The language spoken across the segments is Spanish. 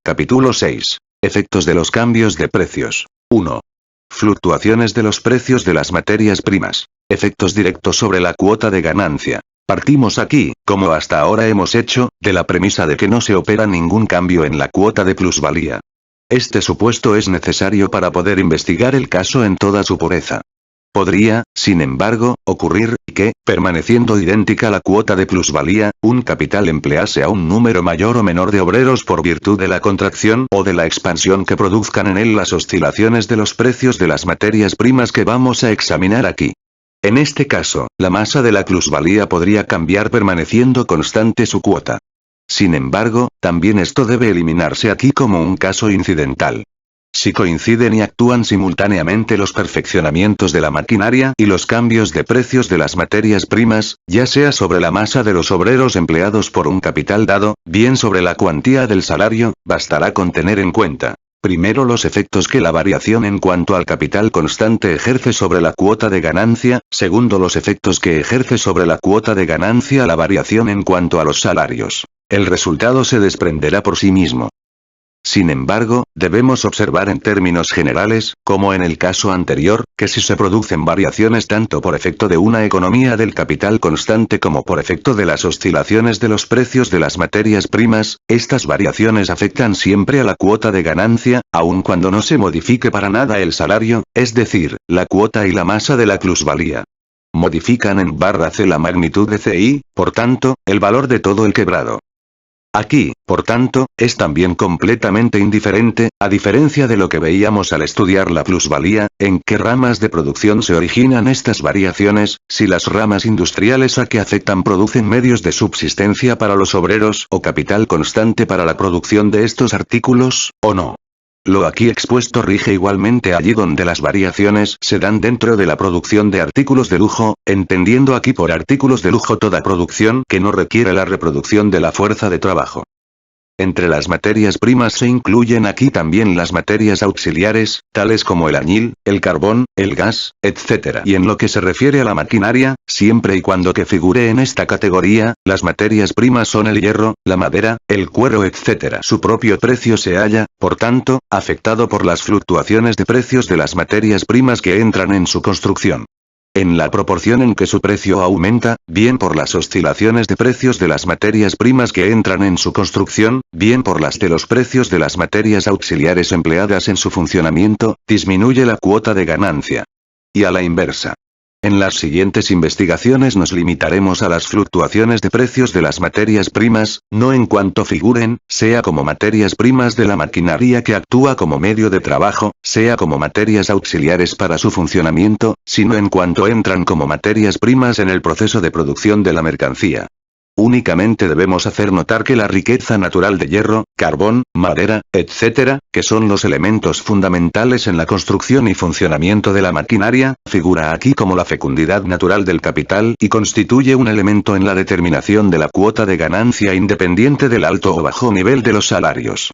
Capítulo 6. Efectos de los cambios de precios. 1. Fluctuaciones de los precios de las materias primas. Efectos directos sobre la cuota de ganancia. Partimos aquí, como hasta ahora hemos hecho, de la premisa de que no se opera ningún cambio en la cuota de plusvalía. Este supuesto es necesario para poder investigar el caso en toda su pureza. Podría, sin embargo, ocurrir que, permaneciendo idéntica la cuota de plusvalía, un capital emplease a un número mayor o menor de obreros por virtud de la contracción o de la expansión que produzcan en él las oscilaciones de los precios de las materias primas que vamos a examinar aquí. En este caso, la masa de la plusvalía podría cambiar permaneciendo constante su cuota. Sin embargo, también esto debe eliminarse aquí como un caso incidental. Si coinciden y actúan simultáneamente los perfeccionamientos de la maquinaria y los cambios de precios de las materias primas, ya sea sobre la masa de los obreros empleados por un capital dado, bien sobre la cuantía del salario, bastará con tener en cuenta, primero los efectos que la variación en cuanto al capital constante ejerce sobre la cuota de ganancia, segundo los efectos que ejerce sobre la cuota de ganancia la variación en cuanto a los salarios. El resultado se desprenderá por sí mismo. Sin embargo, debemos observar en términos generales, como en el caso anterior, que si se producen variaciones tanto por efecto de una economía del capital constante como por efecto de las oscilaciones de los precios de las materias primas, estas variaciones afectan siempre a la cuota de ganancia, aun cuando no se modifique para nada el salario, es decir, la cuota y la masa de la plusvalía. Modifican en /C la magnitud de CI, por tanto, el valor de todo el quebrado. Aquí, por tanto, es también completamente indiferente, a diferencia de lo que veíamos al estudiar la plusvalía, en qué ramas de producción se originan estas variaciones, si las ramas industriales a que afectan producen medios de subsistencia para los obreros o capital constante para la producción de estos artículos, o no. Lo aquí expuesto rige igualmente allí donde las variaciones se dan dentro de la producción de artículos de lujo, entendiendo aquí por artículos de lujo toda producción que no requiere la reproducción de la fuerza de trabajo. Entre las materias primas se incluyen aquí también las materias auxiliares, tales como el añil, el carbón, el gas, etc. Y en lo que se refiere a la maquinaria, siempre y cuando que figure en esta categoría, las materias primas son el hierro, la madera, el cuero, etc. Su propio precio se halla, por tanto, afectado por las fluctuaciones de precios de las materias primas que entran en su construcción. En la proporción en que su precio aumenta, bien por las oscilaciones de precios de las materias primas que entran en su construcción, bien por las de los precios de las materias auxiliares empleadas en su funcionamiento, disminuye la cuota de ganancia. Y a la inversa. En las siguientes investigaciones nos limitaremos a las fluctuaciones de precios de las materias primas, no en cuanto figuren, sea como materias primas de la maquinaria que actúa como medio de trabajo, sea como materias auxiliares para su funcionamiento, sino en cuanto entran como materias primas en el proceso de producción de la mercancía. Únicamente debemos hacer notar que la riqueza natural de hierro, carbón, madera, etc., que son los elementos fundamentales en la construcción y funcionamiento de la maquinaria, figura aquí como la fecundidad natural del capital y constituye un elemento en la determinación de la cuota de ganancia independiente del alto o bajo nivel de los salarios.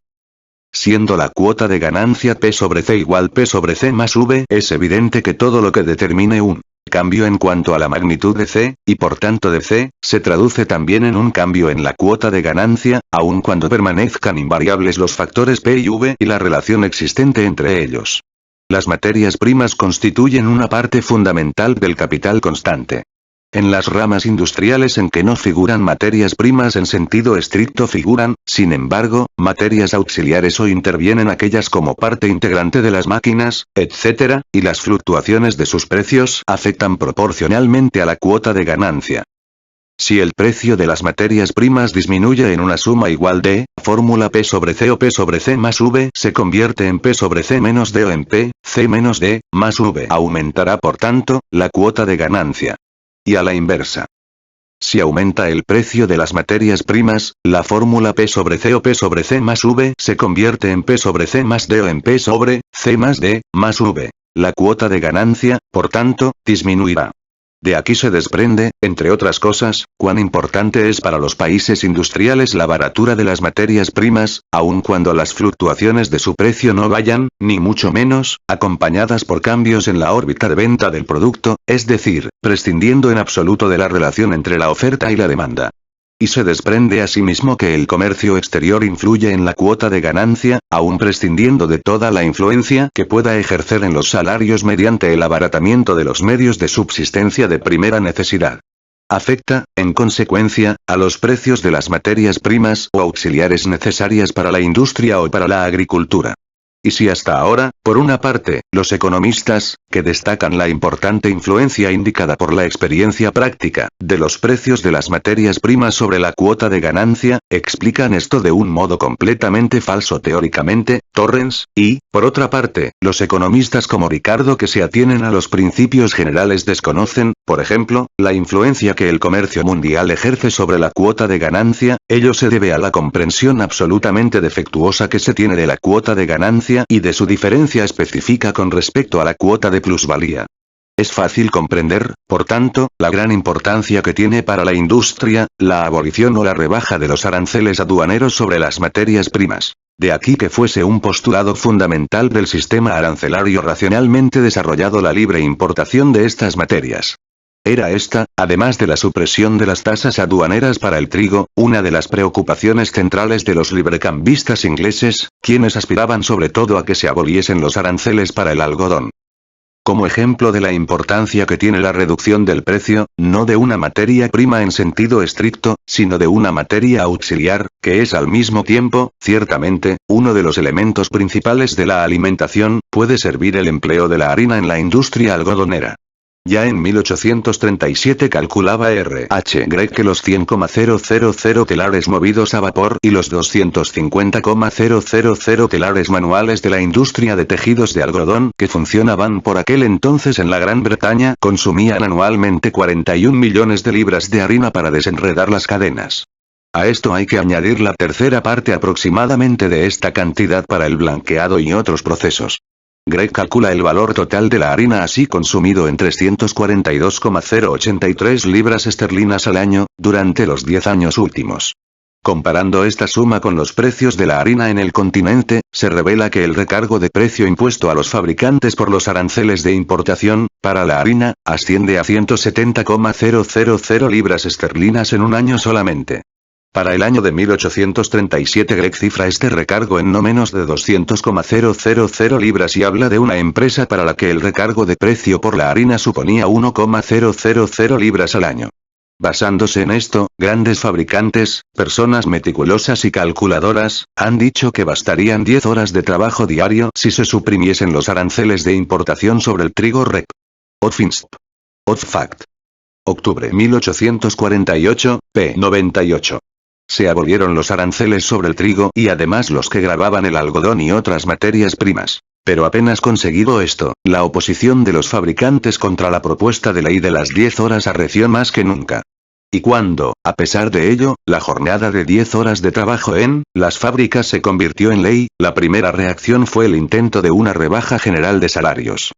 Siendo la cuota de ganancia P sobre C igual P sobre C más V, es evidente que todo lo que determine un cambio en cuanto a la magnitud de C, y por tanto de C, se traduce también en un cambio en la cuota de ganancia, aun cuando permanezcan invariables los factores P y V y la relación existente entre ellos. Las materias primas constituyen una parte fundamental del capital constante. En las ramas industriales en que no figuran materias primas en sentido estricto figuran, sin embargo, materias auxiliares o intervienen aquellas como parte integrante de las máquinas, etc., y las fluctuaciones de sus precios afectan proporcionalmente a la cuota de ganancia. Si el precio de las materias primas disminuye en una suma igual de, fórmula P sobre C o P sobre C más V se convierte en P sobre C menos D o en P, C menos D, más V. Aumentará por tanto, la cuota de ganancia. Y a la inversa. Si aumenta el precio de las materias primas, la fórmula P sobre C o P sobre C más V se convierte en P sobre C más D o en P sobre C más D, más V. La cuota de ganancia, por tanto, disminuirá. De aquí se desprende, entre otras cosas, cuán importante es para los países industriales la baratura de las materias primas, aun cuando las fluctuaciones de su precio no vayan, ni mucho menos, acompañadas por cambios en la órbita de venta del producto, es decir, prescindiendo en absoluto de la relación entre la oferta y la demanda. Y se desprende asimismo que el comercio exterior influye en la cuota de ganancia, aun prescindiendo de toda la influencia que pueda ejercer en los salarios mediante el abaratamiento de los medios de subsistencia de primera necesidad. Afecta, en consecuencia, a los precios de las materias primas o auxiliares necesarias para la industria o para la agricultura. Y si hasta ahora, por una parte, los economistas, que destacan la importante influencia indicada por la experiencia práctica, de los precios de las materias primas sobre la cuota de ganancia, explican esto de un modo completamente falso teóricamente, Torrens, y, por otra parte, los economistas como Ricardo que se atienen a los principios generales desconocen, por ejemplo, la influencia que el comercio mundial ejerce sobre la cuota de ganancia, ello se debe a la comprensión absolutamente defectuosa que se tiene de la cuota de ganancia y de su diferencia específica con respecto a la cuota de plusvalía. Es fácil comprender, por tanto, la gran importancia que tiene para la industria, la abolición o la rebaja de los aranceles aduaneros sobre las materias primas. De aquí que fuese un postulado fundamental del sistema arancelario racionalmente desarrollado la libre importación de estas materias. Era esta, además de la supresión de las tasas aduaneras para el trigo, una de las preocupaciones centrales de los librecambistas ingleses, quienes aspiraban sobre todo a que se aboliesen los aranceles para el algodón. Como ejemplo de la importancia que tiene la reducción del precio, no de una materia prima en sentido estricto, sino de una materia auxiliar, que es al mismo tiempo, ciertamente, uno de los elementos principales de la alimentación, puede servir el empleo de la harina en la industria algodonera. Ya en 1837 calculaba R. H. Gregg que los 100,000 telares movidos a vapor y los 250,000 telares manuales de la industria de tejidos de algodón que funcionaban por aquel entonces en la Gran Bretaña consumían anualmente 41 millones de libras de harina para desenredar las cadenas. A esto hay que añadir la tercera parte aproximadamente de esta cantidad para el blanqueado y otros procesos. Gregg calcula el valor total de la harina así consumido en 342,083 libras esterlinas al año, durante los 10 años últimos. Comparando esta suma con los precios de la harina en el continente, se revela que el recargo de precio impuesto a los fabricantes por los aranceles de importación, para la harina, asciende a 170,000 libras esterlinas en un año solamente. Para el año de 1837 Gregg cifra este recargo en no menos de 200,000 libras y habla de una empresa para la que el recargo de precio por la harina suponía 1,000 libras al año. Basándose en esto, grandes fabricantes, personas meticulosas y calculadoras, han dicho que bastarían 10 horas de trabajo diario si se suprimiesen los aranceles de importación sobre el trigo Rep. Odfinsp. Odfact. Octubre 1848, p. 98. Se abolieron los aranceles sobre el trigo y además los que gravaban el algodón y otras materias primas. Pero apenas conseguido esto, la oposición de los fabricantes contra la propuesta de ley de las 10 horas arreció más que nunca. Y cuando, a pesar de ello, la jornada de 10 horas de trabajo en las fábricas se convirtió en ley, la primera reacción fue el intento de una rebaja general de salarios.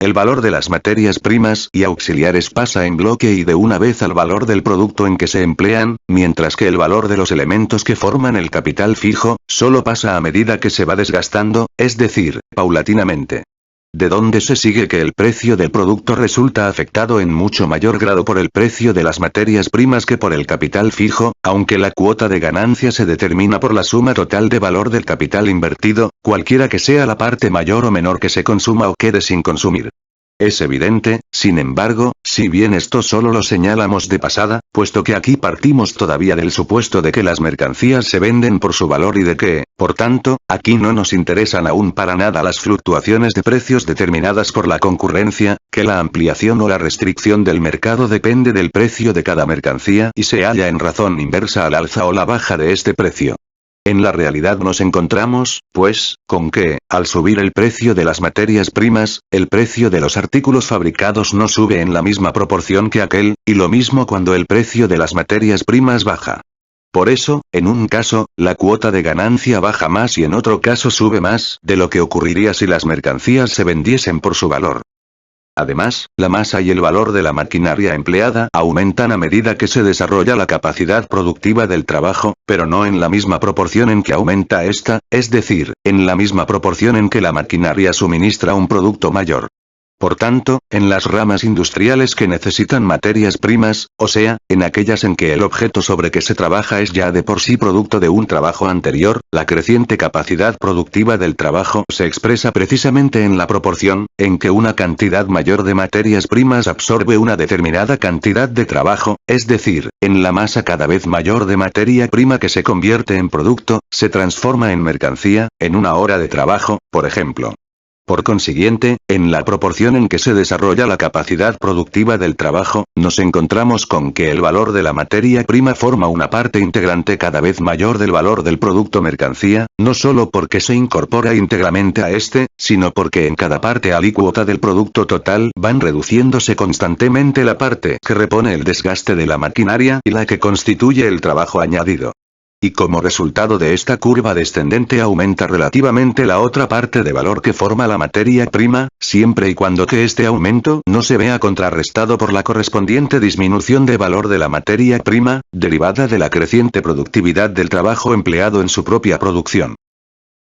El valor de las materias primas y auxiliares pasa en bloque y de una vez al valor del producto en que se emplean, mientras que el valor de los elementos que forman el capital fijo, solo pasa a medida que se va desgastando, es decir, paulatinamente. De donde se sigue que el precio del producto resulta afectado en mucho mayor grado por el precio de las materias primas que por el capital fijo, aunque la cuota de ganancia se determina por la suma total de valor del capital invertido, cualquiera que sea la parte mayor o menor que se consuma o quede sin consumir. Es evidente, sin embargo, si bien esto solo lo señalamos de pasada, puesto que aquí partimos todavía del supuesto de que las mercancías se venden por su valor y de que, por tanto, aquí no nos interesan aún para nada las fluctuaciones de precios determinadas por la concurrencia, que la ampliación o la restricción del mercado depende del precio de cada mercancía y se halla en razón inversa al alza o la baja de este precio. En la realidad nos encontramos, pues, con que, al subir el precio de las materias primas, el precio de los artículos fabricados no sube en la misma proporción que aquel, y lo mismo cuando el precio de las materias primas baja. Por eso, en un caso, la cuota de ganancia baja más y en otro caso sube más de lo que ocurriría si las mercancías se vendiesen por su valor. Además, la masa y el valor de la maquinaria empleada aumentan a medida que se desarrolla la capacidad productiva del trabajo, pero no en la misma proporción en que aumenta esta, es decir, en la misma proporción en que la maquinaria suministra un producto mayor. Por tanto, en las ramas industriales que necesitan materias primas, o sea, en aquellas en que el objeto sobre que se trabaja es ya de por sí producto de un trabajo anterior, la creciente capacidad productiva del trabajo se expresa precisamente en la proporción, en que una cantidad mayor de materias primas absorbe una determinada cantidad de trabajo, es decir, en la masa cada vez mayor de materia prima que se convierte en producto, se transforma en mercancía, en una hora de trabajo, por ejemplo. Por consiguiente, en la proporción en que se desarrolla la capacidad productiva del trabajo, nos encontramos con que el valor de la materia prima forma una parte integrante cada vez mayor del valor del producto mercancía, no solo porque se incorpora íntegramente a este, sino porque en cada parte alícuota del producto total van reduciéndose constantemente la parte que repone el desgaste de la maquinaria y la que constituye el trabajo añadido. Y como resultado de esta curva descendente aumenta relativamente la otra parte de valor que forma la materia prima, siempre y cuando que este aumento no se vea contrarrestado por la correspondiente disminución de valor de la materia prima, derivada de la creciente productividad del trabajo empleado en su propia producción.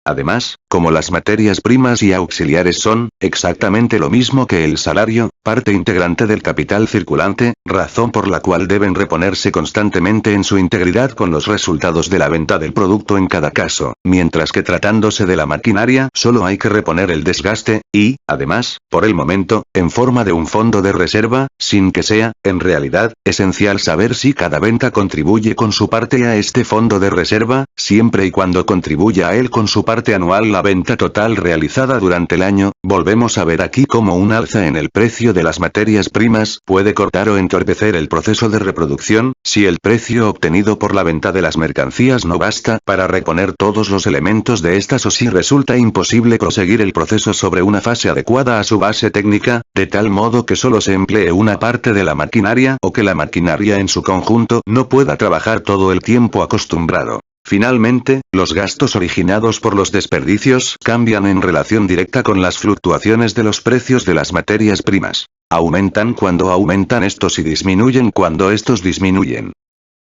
Además, como las materias primas y auxiliares son, exactamente lo mismo que el salario, parte integrante del capital circulante, razón por la cual deben reponerse constantemente en su integridad con los resultados de la venta del producto en cada caso, mientras que tratándose de la maquinaria solo hay que reponer el desgaste, y, además, por el momento, en forma de un fondo de reserva, sin que sea, en realidad, esencial saber si cada venta contribuye con su parte a este fondo de reserva, siempre y cuando contribuya a él con su parte anual la venta total realizada durante el año, volvemos a ver aquí cómo un alza en el precio de las materias primas puede cortar o entorpecer el proceso de reproducción, si el precio obtenido por la venta de las mercancías no basta para reponer todos los elementos de estas o si resulta imposible proseguir el proceso sobre una fase adecuada a su base técnica, de tal modo que solo se emplee una parte de la maquinaria o que la maquinaria en su conjunto no pueda trabajar todo el tiempo acostumbrado. Finalmente, los gastos originados por los desperdicios cambian en relación directa con las fluctuaciones de los precios de las materias primas. Aumentan cuando aumentan estos y disminuyen cuando estos disminuyen.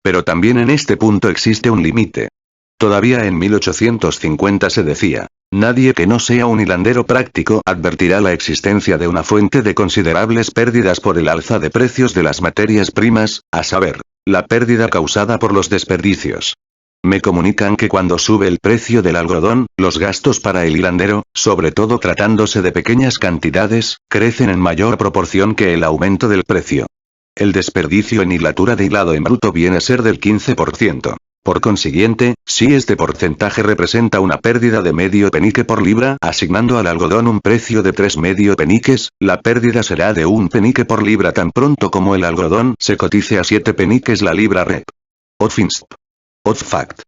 Pero también en este punto existe un límite. Todavía en 1850 se decía, nadie que no sea un hilandero práctico advertirá la existencia de una fuente de considerables pérdidas por el alza de precios de las materias primas, a saber, la pérdida causada por los desperdicios. Me comunican que cuando sube el precio del algodón, los gastos para el hilandero, sobre todo tratándose de pequeñas cantidades, crecen en mayor proporción que el aumento del precio. El desperdicio en hilatura de hilado en bruto viene a ser del 15%. Por consiguiente, si este porcentaje representa una pérdida de medio penique por libra, asignando al algodón un precio de 3 medio peniques, la pérdida será de 1 penique por libra tan pronto como el algodón se cotice a 7 peniques la libra rep. Odfinsp. Odfact.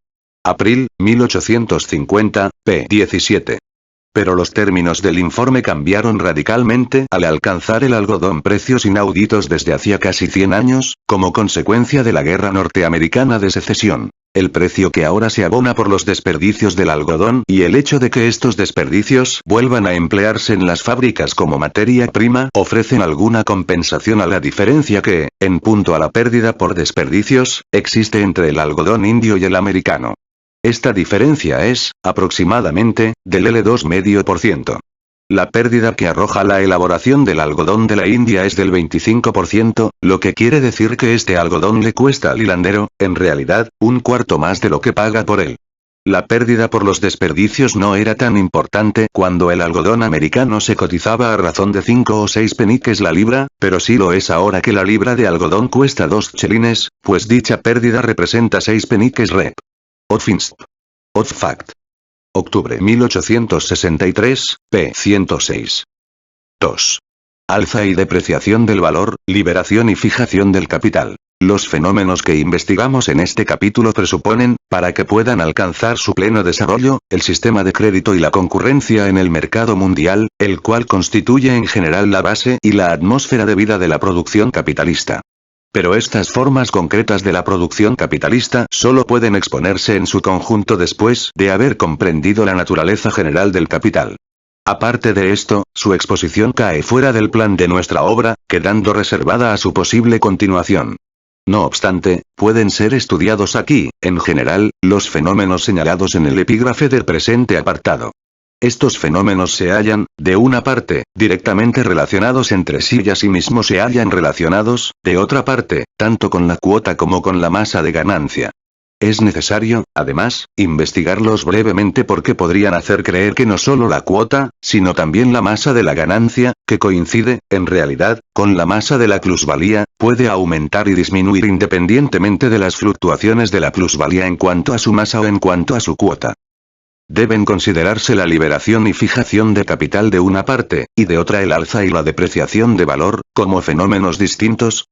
Abril, 1850, p. 17. Pero los términos del informe cambiaron radicalmente al alcanzar el algodón precios inauditos desde hacía casi 100 años, como consecuencia de la Guerra Norteamericana de Secesión. El precio que ahora se abona por los desperdicios del algodón y el hecho de que estos desperdicios vuelvan a emplearse en las fábricas como materia prima ofrecen alguna compensación a la diferencia que, en punto a la pérdida por desperdicios, existe entre el algodón indio y el americano. Esta diferencia es, aproximadamente, del L2,5%. La pérdida que arroja la elaboración del algodón de la India es del 25%, lo que quiere decir que este algodón le cuesta al hilandero, en realidad, un cuarto más de lo que paga por él. La pérdida por los desperdicios no era tan importante cuando el algodón americano se cotizaba a razón de 5 o 6 peniques la libra, pero sí lo es ahora que la libra de algodón cuesta 2 chelines, pues dicha pérdida representa 6 peniques rep. Odfinsp. Odfact. Octubre 1863, p. 106. 2. Alza y depreciación del valor, liberación y fijación del capital. Los fenómenos que investigamos en este capítulo presuponen, para que puedan alcanzar su pleno desarrollo, el sistema de crédito y la concurrencia en el mercado mundial, el cual constituye en general la base y la atmósfera de vida de la producción capitalista. Pero estas formas concretas de la producción capitalista solo pueden exponerse en su conjunto después de haber comprendido la naturaleza general del capital. Aparte de esto, su exposición cae fuera del plan de nuestra obra, quedando reservada a su posible continuación. No obstante, pueden ser estudiados aquí, en general, los fenómenos señalados en el epígrafe del presente apartado. Estos fenómenos se hallan, de una parte, directamente relacionados entre sí y asimismo se hallan relacionados, de otra parte, tanto con la cuota como con la masa de ganancia. Es necesario, además, investigarlos brevemente porque podrían hacer creer que no solo la cuota, sino también la masa de la ganancia, que coincide, en realidad, con la masa de la plusvalía, puede aumentar y disminuir independientemente de las fluctuaciones de la plusvalía en cuanto a su masa o en cuanto a su cuota. Deben considerarse la liberación y fijación de capital de una parte, y de otra el alza y la depreciación de valor, como fenómenos distintos.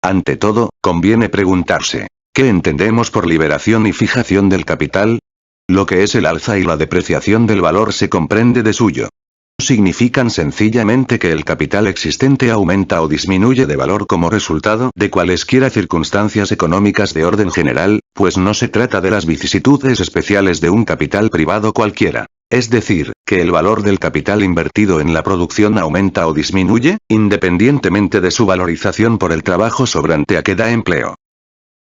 Ante todo, conviene preguntarse, ¿qué entendemos por liberación y fijación del capital? Lo que es el alza y la depreciación del valor se comprende de suyo. Significan sencillamente que el capital existente aumenta o disminuye de valor como resultado de cualesquiera circunstancias económicas de orden general, pues no se trata de las vicisitudes especiales de un capital privado cualquiera. Es decir, que el valor del capital invertido en la producción aumenta o disminuye, independientemente de su valorización por el trabajo sobrante a que da empleo.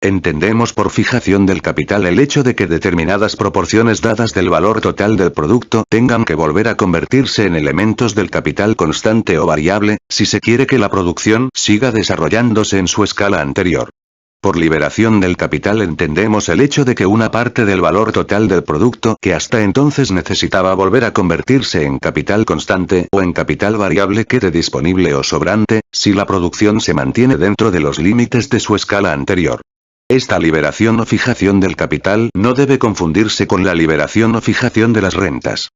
Entendemos por fijación del capital el hecho de que determinadas proporciones dadas del valor total del producto tengan que volver a convertirse en elementos del capital constante o variable, si se quiere que la producción siga desarrollándose en su escala anterior. Por liberación del capital entendemos el hecho de que una parte del valor total del producto que hasta entonces necesitaba volver a convertirse en capital constante o en capital variable quede disponible o sobrante, si la producción se mantiene dentro de los límites de su escala anterior. Esta liberación o fijación del capital no debe confundirse con la liberación o fijación de las rentas.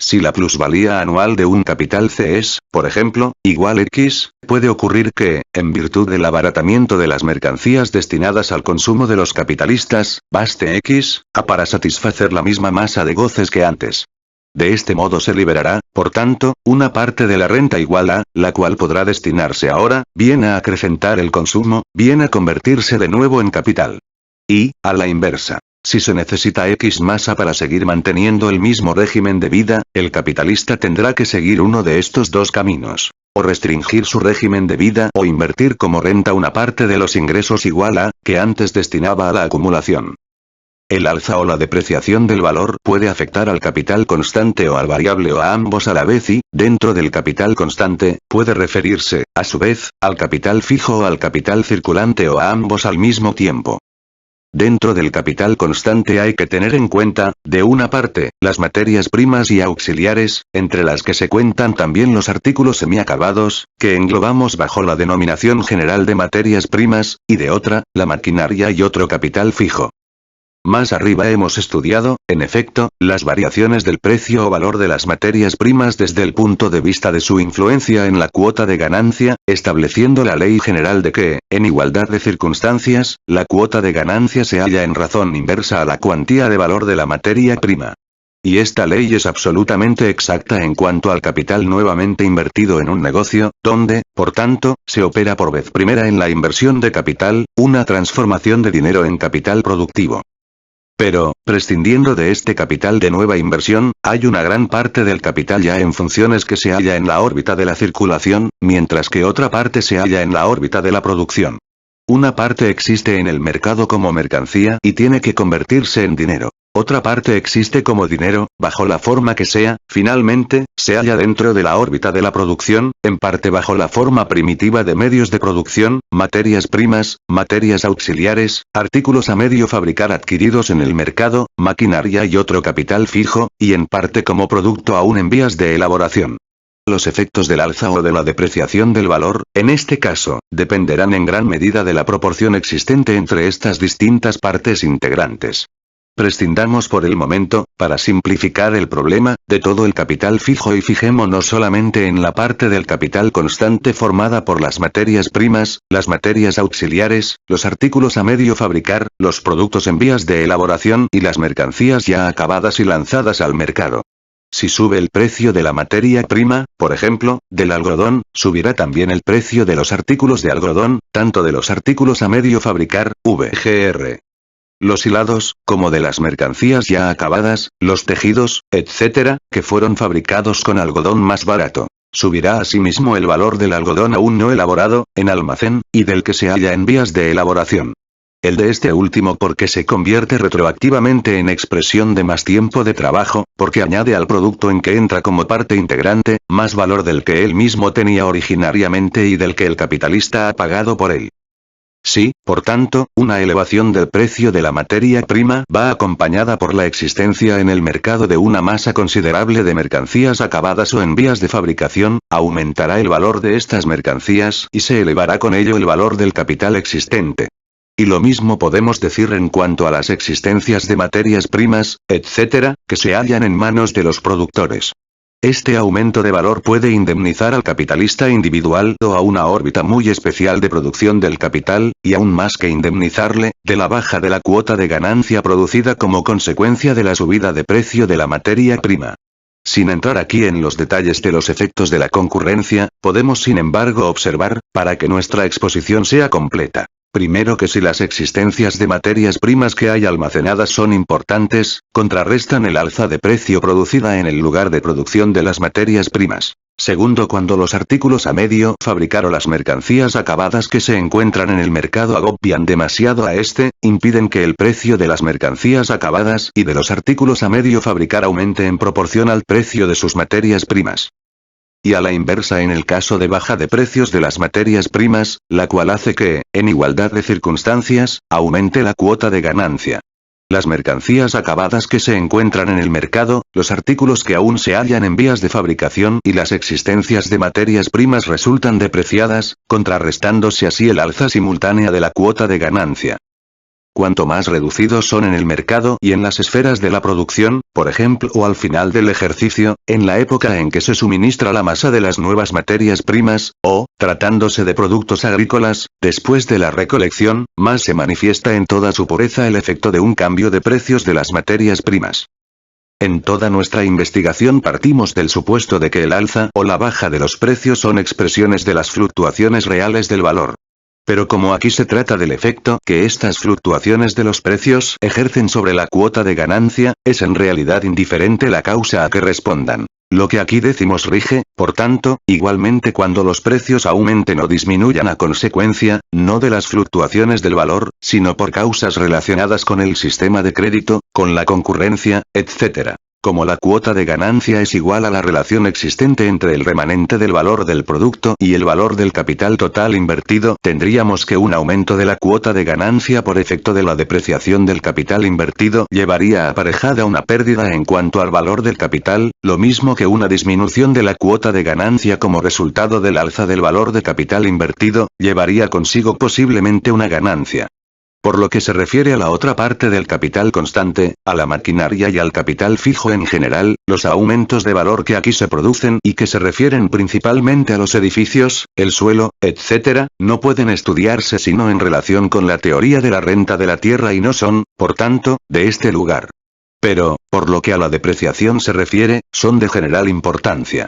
Si la plusvalía anual de un capital C es, por ejemplo, igual X, puede ocurrir que, en virtud del abaratamiento de las mercancías destinadas al consumo de los capitalistas, baste X, A para satisfacer la misma masa de goces que antes. De este modo se liberará, por tanto, una parte de la renta igual a, la cual podrá destinarse ahora, bien a acrecentar el consumo, bien a convertirse de nuevo en capital. Y, a la inversa. Si se necesita X masa para seguir manteniendo el mismo régimen de vida, el capitalista tendrá que seguir uno de estos dos caminos. O restringir su régimen de vida o invertir como renta una parte de los ingresos igual a, que antes destinaba a la acumulación. El alza o la depreciación del valor puede afectar al capital constante o al variable o a ambos a la vez y, dentro del capital constante, puede referirse, a su vez, al capital fijo o al capital circulante o a ambos al mismo tiempo. Dentro del capital constante hay que tener en cuenta, de una parte, las materias primas y auxiliares, entre las que se cuentan también los artículos semiacabados, que englobamos bajo la denominación general de materias primas, y de otra, la maquinaria y otro capital fijo. Más arriba hemos estudiado, en efecto, las variaciones del precio o valor de las materias primas desde el punto de vista de su influencia en la cuota de ganancia, estableciendo la ley general de que, en igualdad de circunstancias, la cuota de ganancia se halla en razón inversa a la cuantía de valor de la materia prima. Y esta ley es absolutamente exacta en cuanto al capital nuevamente invertido en un negocio, donde, por tanto, se opera por vez primera en la inversión de capital, una transformación de dinero en capital productivo. Pero, prescindiendo de este capital de nueva inversión, hay una gran parte del capital ya en funciones que se halla en la órbita de la circulación, mientras que otra parte se halla en la órbita de la producción. Una parte existe en el mercado como mercancía y tiene que convertirse en dinero. Otra parte existe como dinero, bajo la forma que sea, finalmente, se halla dentro de la órbita de la producción, en parte bajo la forma primitiva de medios de producción, materias primas, materias auxiliares, artículos a medio fabricar adquiridos en el mercado, maquinaria y otro capital fijo, y en parte como producto aún en vías de elaboración. Los efectos del alza o de la depreciación del valor, en este caso, dependerán en gran medida de la proporción existente entre estas distintas partes integrantes. Prescindamos por el momento, para simplificar el problema, de todo el capital fijo y fijémonos solamente en la parte del capital constante formada por las materias primas, las materias auxiliares, los artículos a medio fabricar, los productos en vías de elaboración y las mercancías ya acabadas y lanzadas al mercado. Si sube el precio de la materia prima, por ejemplo, del algodón, subirá también el precio de los artículos de algodón, tanto de los artículos a medio fabricar, VGR. Los hilados, como de las mercancías ya acabadas, los tejidos, etc., que fueron fabricados con algodón más barato. Subirá asimismo el valor del algodón aún no elaborado, en almacén, y del que se halla en vías de elaboración. el de este último porque se convierte retroactivamente en expresión de más tiempo de trabajo, porque añade al producto en que entra como parte integrante, más valor del que él mismo tenía originariamente y del que el capitalista ha pagado por él. Sí, por tanto, una elevación del precio de la materia prima va acompañada por la existencia en el mercado de una masa considerable de mercancías acabadas o en vías de fabricación, aumentará el valor de estas mercancías y se elevará con ello el valor del capital existente. Y lo mismo podemos decir en cuanto a las existencias de materias primas, etc., que se hallan en manos de los productores. Este aumento de valor puede indemnizar al capitalista individual o a una órbita muy especial de producción del capital, y aún más que indemnizarle, de la baja de la cuota de ganancia producida como consecuencia de la subida de precio de la materia prima. Sin entrar aquí en los detalles de los efectos de la concurrencia, podemos sin embargo observar, para que nuestra exposición sea completa. Primero que si las existencias de materias primas que hay almacenadas son importantes, contrarrestan el alza de precio producida en el lugar de producción de las materias primas. Segundo, cuando los artículos a medio fabricar o las mercancías acabadas que se encuentran en el mercado agobian demasiado a este, impiden que el precio de las mercancías acabadas y de los artículos a medio fabricar aumente en proporción al precio de sus materias primas. Y a la inversa en el caso de baja de precios de las materias primas, la cual hace que, en igualdad de circunstancias, aumente la cuota de ganancia. Las mercancías acabadas que se encuentran en el mercado, los artículos que aún se hallan en vías de fabricación y las existencias de materias primas resultan depreciadas, contrarrestándose así el alza simultánea de la cuota de ganancia. Cuanto más reducidos son en el mercado y en las esferas de la producción, por ejemplo o al final del ejercicio, en la época en que se suministra la masa de las nuevas materias primas, o, tratándose de productos agrícolas, después de la recolección, más se manifiesta en toda su pureza el efecto de un cambio de precios de las materias primas. En toda nuestra investigación partimos del supuesto de que el alza o la baja de los precios son expresiones de las fluctuaciones reales del valor. Pero como aquí se trata del efecto que estas fluctuaciones de los precios ejercen sobre la cuota de ganancia, es en realidad indiferente la causa a que respondan. Lo que aquí decimos rige, por tanto, igualmente cuando los precios aumenten o disminuyan a consecuencia, no de las fluctuaciones del valor, sino por causas relacionadas con el sistema de crédito, con la concurrencia, etc. Como la cuota de ganancia es igual a la relación existente entre el remanente del valor del producto y el valor del capital total invertido, tendríamos que un aumento de la cuota de ganancia por efecto de la depreciación del capital invertido llevaría aparejada una pérdida en cuanto al valor del capital, lo mismo que una disminución de la cuota de ganancia como resultado del alza del valor de capital invertido, llevaría consigo posiblemente una ganancia. Por lo que se refiere a la otra parte del capital constante, a la maquinaria y al capital fijo en general, los aumentos de valor que aquí se producen y que se refieren principalmente a los edificios, el suelo, etc., no pueden estudiarse sino en relación con la teoría de la renta de la tierra y no son, por tanto, de este lugar. Pero, por lo que a la depreciación se refiere, son de general importancia.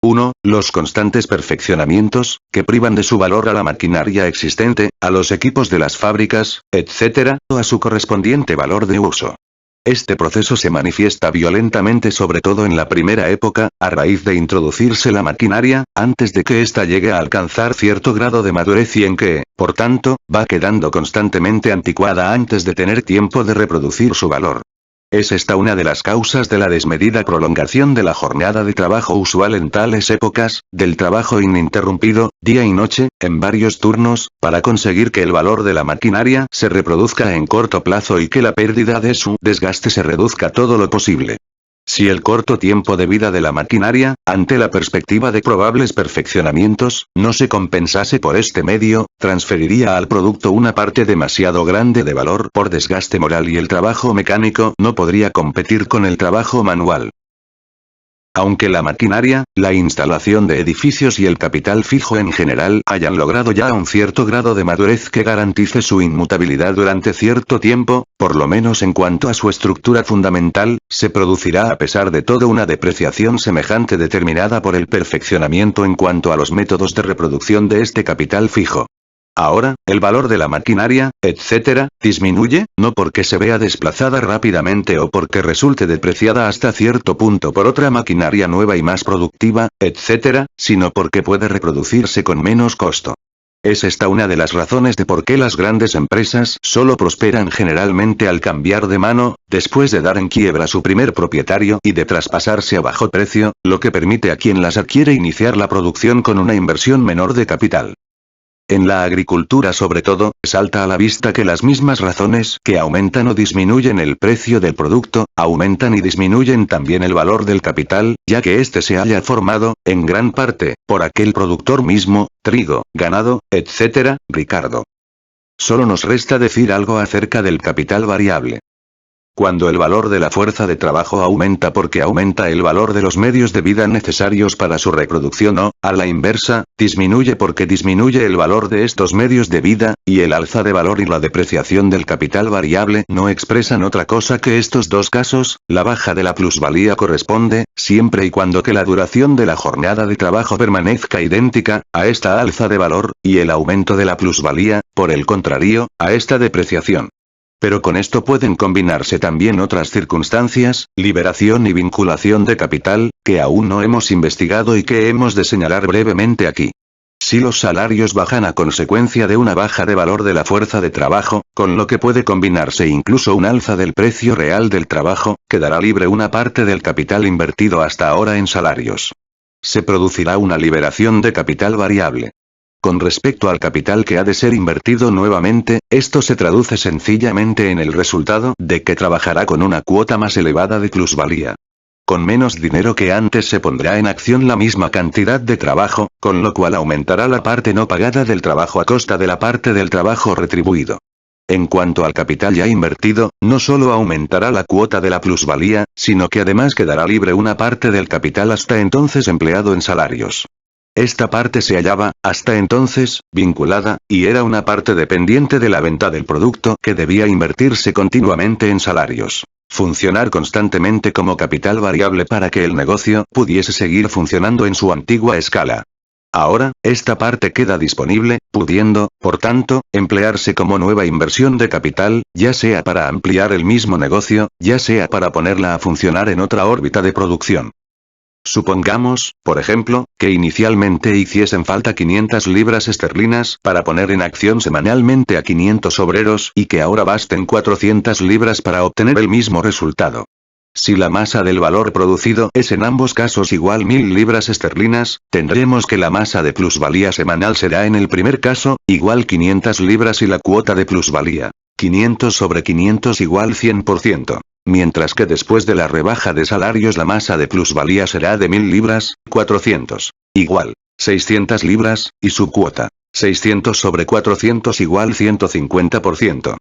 1. Los constantes perfeccionamientos, que privan de su valor a la maquinaria existente, a los equipos de las fábricas, etc., o a su correspondiente valor de uso. Este proceso se manifiesta violentamente sobre todo en la primera época, a raíz de introducirse la maquinaria, antes de que ésta llegue a alcanzar cierto grado de madurez y en que, por tanto, va quedando constantemente anticuada antes de tener tiempo de reproducir su valor. Es esta una de las causas de la desmedida prolongación de la jornada de trabajo usual en tales épocas, del trabajo ininterrumpido, día y noche, en varios turnos, para conseguir que el valor de la maquinaria se reproduzca en corto plazo y que la pérdida de su desgaste se reduzca todo lo posible. Si el corto tiempo de vida de la maquinaria, ante la perspectiva de probables perfeccionamientos, no se compensase por este medio, transferiría al producto una parte demasiado grande de valor por desgaste moral y el trabajo mecánico no podría competir con el trabajo manual. Aunque la maquinaria, la instalación de edificios y el capital fijo en general hayan logrado ya un cierto grado de madurez que garantice su inmutabilidad durante cierto tiempo, por lo menos en cuanto a su estructura fundamental, se producirá a pesar de todo una depreciación semejante determinada por el perfeccionamiento en cuanto a los métodos de reproducción de este capital fijo. Ahora, el valor de la maquinaria, etc., disminuye, no porque se vea desplazada rápidamente o porque resulte depreciada hasta cierto punto por otra maquinaria nueva y más productiva, etc., sino porque puede reproducirse con menos costo. Es esta una de las razones de por qué las grandes empresas solo prosperan generalmente al cambiar de mano, después de dar en quiebra a su primer propietario y de traspasarse a bajo precio, lo que permite a quien las adquiere iniciar la producción con una inversión menor de capital. En la agricultura sobre todo, salta a la vista que las mismas razones que aumentan o disminuyen el precio del producto, aumentan y disminuyen también el valor del capital, ya que éste se haya formado, en gran parte, por aquel productor mismo, trigo, ganado, etc., Ricardo. Solo nos resta decir algo acerca del capital variable. Cuando el valor de la fuerza de trabajo aumenta porque aumenta el valor de los medios de vida necesarios para su reproducción o, a la inversa, disminuye porque disminuye el valor de estos medios de vida, y el alza de valor y la depreciación del capital variable no expresan otra cosa que estos dos casos, la baja de la plusvalía corresponde, siempre y cuando que la duración de la jornada de trabajo permanezca idéntica, a esta alza de valor, y el aumento de la plusvalía, por el contrario, a esta depreciación. Pero con esto pueden combinarse también otras circunstancias, liberación y vinculación de capital, que aún no hemos investigado y que hemos de señalar brevemente aquí. Si los salarios bajan a consecuencia de una baja de valor de la fuerza de trabajo, con lo que puede combinarse incluso un alza del precio real del trabajo, quedará libre una parte del capital invertido hasta ahora en salarios. Se producirá una liberación de capital variable. Con respecto al capital que ha de ser invertido nuevamente, esto se traduce sencillamente en el resultado de que trabajará con una cuota más elevada de plusvalía. Con menos dinero que antes se pondrá en acción la misma cantidad de trabajo, con lo cual aumentará la parte no pagada del trabajo a costa de la parte del trabajo retribuido. En cuanto al capital ya invertido, no solo aumentará la cuota de la plusvalía, sino que además quedará libre una parte del capital hasta entonces empleado en salarios. Esta parte se hallaba, hasta entonces, vinculada, y era una parte dependiente de la venta del producto que debía invertirse continuamente en salarios. Funcionar constantemente como capital variable para que el negocio pudiese seguir funcionando en su antigua escala. Ahora, esta parte queda disponible, pudiendo, por tanto, emplearse como nueva inversión de capital, ya sea para ampliar el mismo negocio, ya sea para ponerla a funcionar en otra órbita de producción. Supongamos, por ejemplo, que inicialmente hiciesen falta 500 libras esterlinas para poner en acción semanalmente a 500 obreros y que ahora basten 400 libras para obtener el mismo resultado. Si la masa del valor producido es en ambos casos igual 1000 libras esterlinas, tendremos que la masa de plusvalía semanal será en el primer caso, igual 500 libras y la cuota de plusvalía, 500 sobre 500 igual 100%. Mientras que después de la rebaja de salarios la masa de plusvalía será de 1000 libras, 400, igual, 600 libras, y su cuota, 600 sobre 400 igual 150%.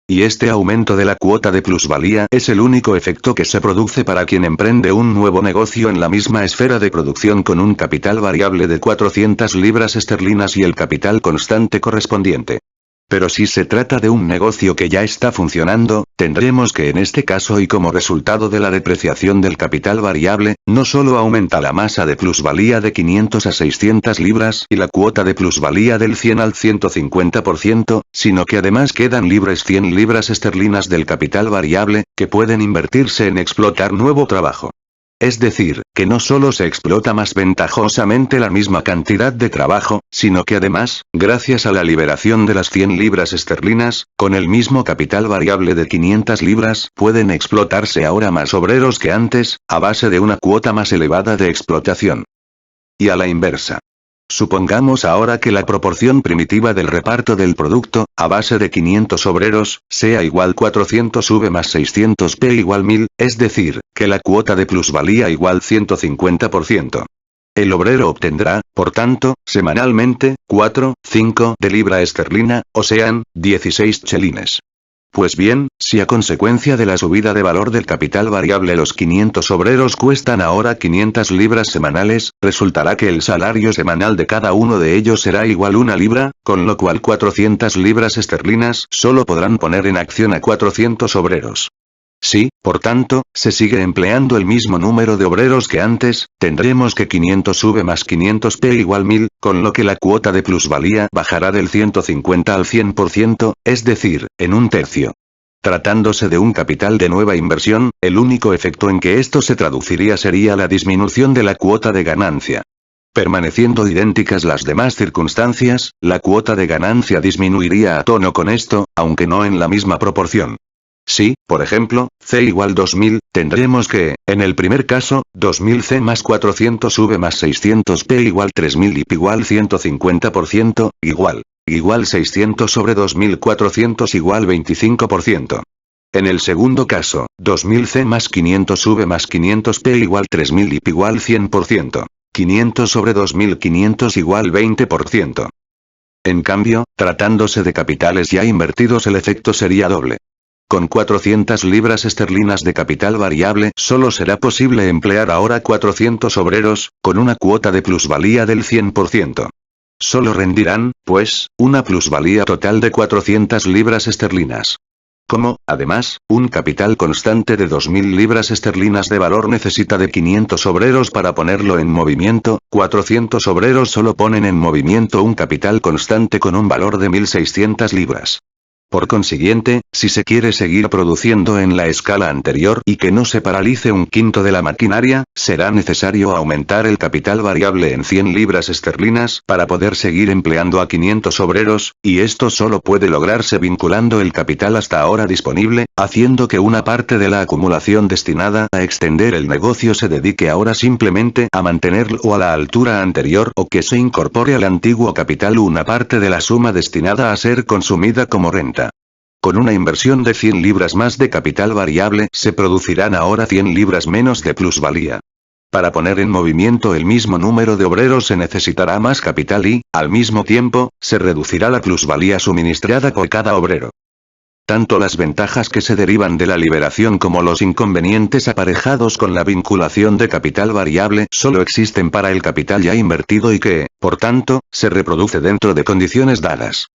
Y este aumento de la cuota de plusvalía es el único efecto que se produce para quien emprende un nuevo negocio en la misma esfera de producción con un capital variable de 400 libras esterlinas y el capital constante correspondiente. Pero si se trata de un negocio que ya está funcionando, tendremos que en este caso y como resultado de la depreciación del capital variable, no solo aumenta la masa de plusvalía de 500 a 600 libras y la cuota de plusvalía del 100 al 150%, sino que además quedan libres 100 libras esterlinas del capital variable, que pueden invertirse en explotar nuevo trabajo. Es decir, que no solo se explota más ventajosamente la misma cantidad de trabajo, sino que además, gracias a la liberación de las 100 libras esterlinas, con el mismo capital variable de 500 libras, pueden explotarse ahora más obreros que antes, a base de una cuota más elevada de explotación. Y a la inversa. Supongamos ahora que la proporción primitiva del reparto del producto, a base de 500 obreros, sea igual 400 V más 600 P igual 1000, es decir, que la cuota de plusvalía igual 150%. El obrero obtendrá, por tanto, semanalmente, 4,5 de libra esterlina, o sean, 16 chelines. Pues bien, si a consecuencia de la subida de valor del capital variable los 500 obreros cuestan ahora 500 libras semanales, resultará que el salario semanal de cada uno de ellos será igual 1 libra, con lo cual 400 libras esterlinas solo podrán poner en acción a 400 obreros. Si, por tanto, se sigue empleando el mismo número de obreros que antes, tendremos que 500 V más 500 P igual 1000, con lo que la cuota de plusvalía bajará del 150 al 100%, es decir, en un tercio. Tratándose de un capital de nueva inversión, el único efecto en que esto se traduciría sería la disminución de la cuota de ganancia. Permaneciendo idénticas las demás circunstancias, la cuota de ganancia disminuiría a tono con esto, aunque no en la misma proporción. Si, por ejemplo, C igual 2000, tendremos que, en el primer caso, 2000 C más 400 V más 600 P igual 3000 y P igual 150%, igual 600 sobre 2400 igual 25%. En el segundo caso, 2000 C más 500 V más 500 P igual 3000 y P igual 100%. 500 sobre 2500 igual 20%. En cambio, tratándose de capitales ya invertidos el efecto sería doble. Con 400 libras esterlinas de capital variable solo será posible emplear ahora 400 obreros, con una cuota de plusvalía del 100%. Solo rendirán, pues, una plusvalía total de 400 libras esterlinas. Como, además, un capital constante de 2000 libras esterlinas de valor necesita de 500 obreros para ponerlo en movimiento, 400 obreros solo ponen en movimiento un capital constante con un valor de 1600 libras. Por consiguiente, si se quiere seguir produciendo en la escala anterior y que no se paralice un quinto de la maquinaria, será necesario aumentar el capital variable en 100 libras esterlinas para poder seguir empleando a 500 obreros, y esto solo puede lograrse vinculando el capital hasta ahora disponible, haciendo que una parte de la acumulación destinada a extender el negocio se dedique ahora simplemente a mantenerlo a la altura anterior o que se incorpore al antiguo capital una parte de la suma destinada a ser consumida como renta. Con una inversión de 100 libras más de capital variable, se producirán ahora 100 libras menos de plusvalía. Para poner en movimiento el mismo número de obreros se necesitará más capital y, al mismo tiempo, se reducirá la plusvalía suministrada por cada obrero. Tanto las ventajas que se derivan de la liberación como los inconvenientes aparejados con la vinculación de capital variable solo existen para el capital ya invertido y que, por tanto, se reproduce dentro de condiciones dadas.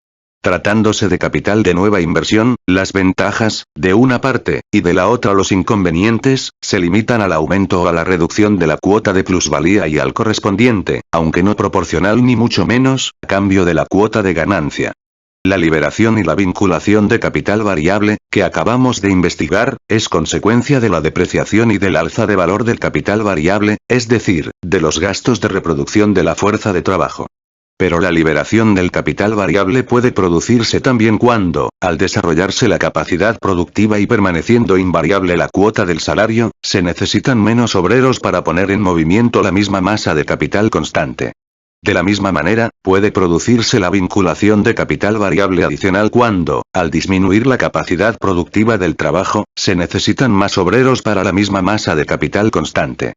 Tratándose de capital de nueva inversión, las ventajas, de una parte, y de la otra los inconvenientes, se limitan al aumento o a la reducción de la cuota de plusvalía y al correspondiente, aunque no proporcional ni mucho menos, cambio de la cuota de ganancia. La liberación y la vinculación de capital variable, que acabamos de investigar, es consecuencia de la depreciación y del alza de valor del capital variable, es decir, de los gastos de reproducción de la fuerza de trabajo. Pero la liberación del capital variable puede producirse también cuando, al desarrollarse la capacidad productiva y permaneciendo invariable la cuota del salario, se necesitan menos obreros para poner en movimiento la misma masa de capital constante. De la misma manera, puede producirse la vinculación de capital variable adicional cuando, al disminuir la capacidad productiva del trabajo, se necesitan más obreros para la misma masa de capital constante.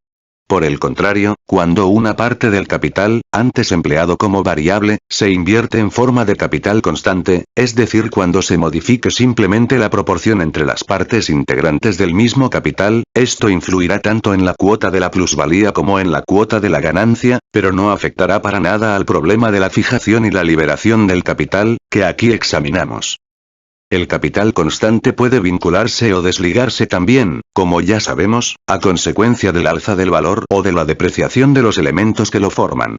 Por el contrario, cuando una parte del capital, antes empleado como variable, se invierte en forma de capital constante, es decir cuando se modifique simplemente la proporción entre las partes integrantes del mismo capital, esto influirá tanto en la cuota de la plusvalía como en la cuota de la ganancia, pero no afectará para nada al problema de la fijación y la liberación del capital, que aquí examinamos. El capital constante puede vincularse o desligarse también, como ya sabemos, a consecuencia del alza del valor o de la depreciación de los elementos que lo forman.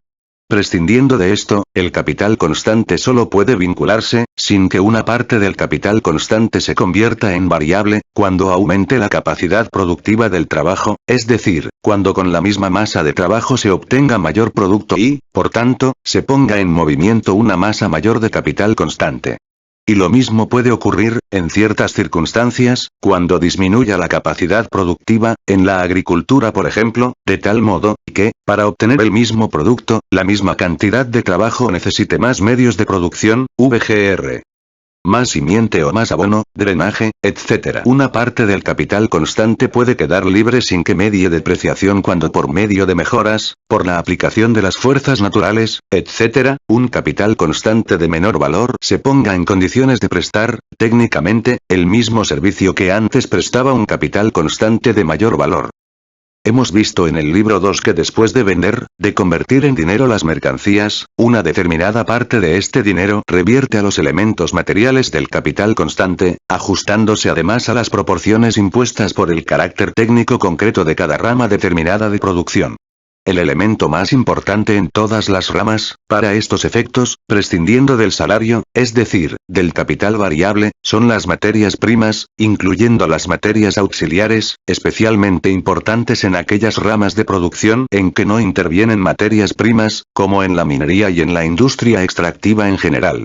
Prescindiendo de esto, el capital constante solo puede vincularse, sin que una parte del capital constante se convierta en variable, cuando aumente la capacidad productiva del trabajo, es decir, cuando con la misma masa de trabajo se obtenga mayor producto y, por tanto, se ponga en movimiento una masa mayor de capital constante. Y lo mismo puede ocurrir, en ciertas circunstancias, cuando disminuya la capacidad productiva, en la agricultura por ejemplo, de tal modo, que, para obtener el mismo producto, la misma cantidad de trabajo necesite más medios de producción, VGR. Más simiente o más abono, drenaje, etc. Una parte del capital constante puede quedar libre sin que medie depreciación cuando por medio de mejoras, por la aplicación de las fuerzas naturales, etc., un capital constante de menor valor se ponga en condiciones de prestar, técnicamente, el mismo servicio que antes prestaba un capital constante de mayor valor. Hemos visto en el libro 2 que después de vender, de convertir en dinero las mercancías, una determinada parte de este dinero revierte a los elementos materiales del capital constante, ajustándose además a las proporciones impuestas por el carácter técnico concreto de cada rama determinada de producción. el elemento más importante en todas las ramas, para estos efectos, prescindiendo del salario, es decir, del capital variable, son las materias primas, incluyendo las materias auxiliares, especialmente importantes en aquellas ramas de producción en que no intervienen materias primas, como en la minería y en la industria extractiva en general.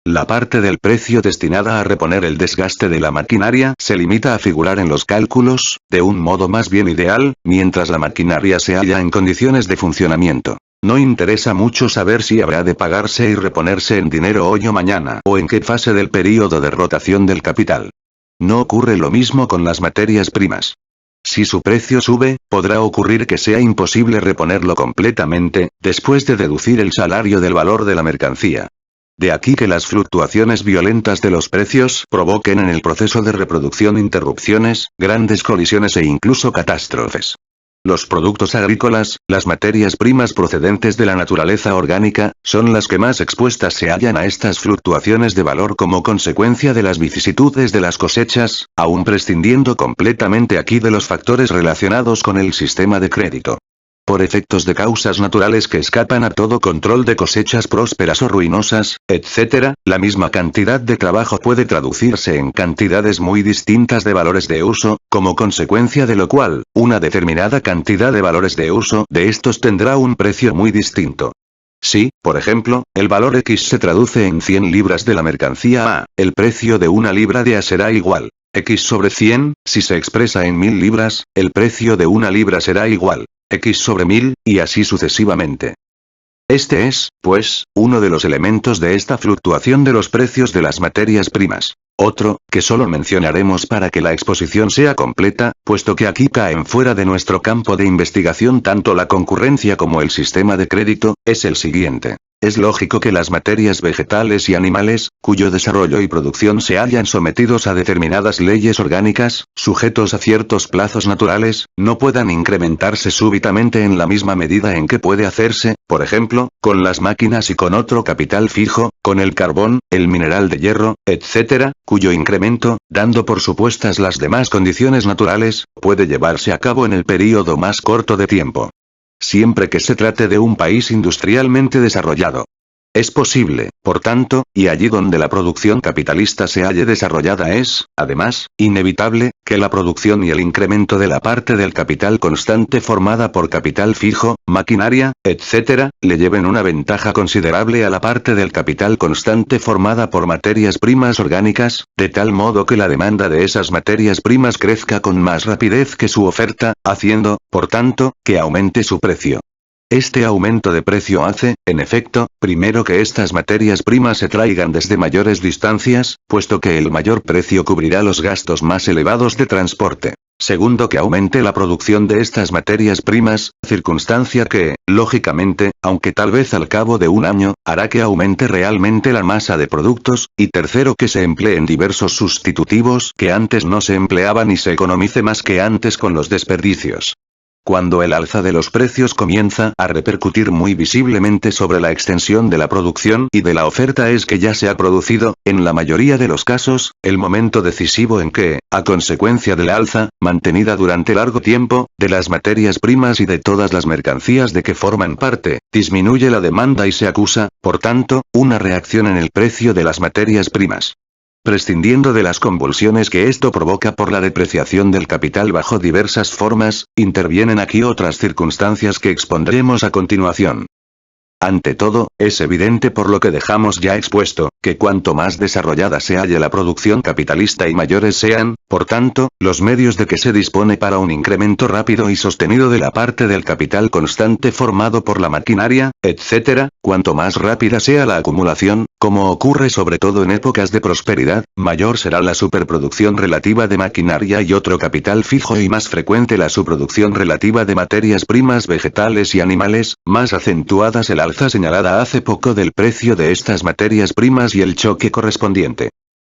La parte del precio destinada a reponer el desgaste de la maquinaria se limita a figurar en los cálculos, de un modo más bien ideal, mientras la maquinaria se halla en condiciones de funcionamiento. No interesa mucho saber si habrá de pagarse y reponerse en dinero hoy o mañana o en qué fase del período de rotación del capital. No ocurre lo mismo con las materias primas. Si su precio sube, podrá ocurrir que sea imposible reponerlo completamente, después de deducir el salario del valor de la mercancía. De aquí que las fluctuaciones violentas de los precios provoquen en el proceso de reproducción interrupciones, grandes colisiones e incluso catástrofes. Los productos agrícolas, las materias primas procedentes de la naturaleza orgánica, son las que más expuestas se hallan a estas fluctuaciones de valor como consecuencia de las vicisitudes de las cosechas, aún prescindiendo completamente aquí de los factores relacionados con el sistema de crédito. Por efectos de causas naturales que escapan a todo control de cosechas prósperas o ruinosas, etc., la misma cantidad de trabajo puede traducirse en cantidades muy distintas de valores de uso, como consecuencia de lo cual, una determinada cantidad de valores de uso de estos tendrá un precio muy distinto. Si, por ejemplo, el valor X se traduce en 100 libras de la mercancía A, el precio de una libra de A será igual. X sobre 100, si se expresa en 1000 libras, el precio de una libra será igual. X sobre 1000, y así sucesivamente. Este es, pues, uno de los elementos de esta fluctuación de los precios de las materias primas. Otro, que solo mencionaremos para que la exposición sea completa, puesto que aquí caen fuera de nuestro campo de investigación tanto la concurrencia como el sistema de crédito, es el siguiente. Es lógico que las materias vegetales y animales, cuyo desarrollo y producción se hayan sometidos a determinadas leyes orgánicas, sujetos a ciertos plazos naturales, no puedan incrementarse súbitamente en la misma medida en que puede hacerse, por ejemplo, con las máquinas y con otro capital fijo, con el carbón, el mineral de hierro, etc., cuyo incremento, dando por supuestas las demás condiciones naturales, puede llevarse a cabo en el período más corto de tiempo. Siempre que se trate de un país industrialmente desarrollado. Es posible, por tanto, y allí donde la producción capitalista se halle desarrollada es, además, inevitable, que la producción y el incremento de la parte del capital constante formada por capital fijo, maquinaria, etc., le lleven una ventaja considerable a la parte del capital constante formada por materias primas orgánicas, de tal modo que la demanda de esas materias primas crezca con más rapidez que su oferta, haciendo, por tanto, que aumente su precio. Este aumento de precio hace, en efecto, primero que estas materias primas se traigan desde mayores distancias, puesto que el mayor precio cubrirá los gastos más elevados de transporte. Segundo que aumente la producción de estas materias primas, circunstancia que, lógicamente, aunque tal vez al cabo de un año, hará que aumente realmente la masa de productos, y tercero que se empleen diversos sustitutivos que antes no se empleaban y se economice más que antes con los desperdicios. Cuando el alza de los precios comienza a repercutir muy visiblemente sobre la extensión de la producción y de la oferta es que ya se ha producido, en la mayoría de los casos, el momento decisivo en que, a consecuencia de la alza, mantenida durante largo tiempo, de las materias primas y de todas las mercancías de que forman parte, disminuye la demanda y se acusa, por tanto, una reacción en el precio de las materias primas. Prescindiendo de las convulsiones que esto provoca por la depreciación del capital bajo diversas formas, intervienen aquí otras circunstancias que expondremos a continuación. Ante todo, es evidente por lo que dejamos ya expuesto, que cuanto más desarrollada se halle la producción capitalista y mayores sean, por tanto, los medios de que se dispone para un incremento rápido y sostenido de la parte del capital constante formado por la maquinaria, etc., cuanto más rápida sea la acumulación, como ocurre sobre todo en épocas de prosperidad, mayor será la superproducción relativa de maquinaria y otro capital fijo y más frecuente la subproducción relativa de materias primas vegetales y animales, más acentuadas el alza señalada hace poco del precio de estas materias primas y el choque correspondiente.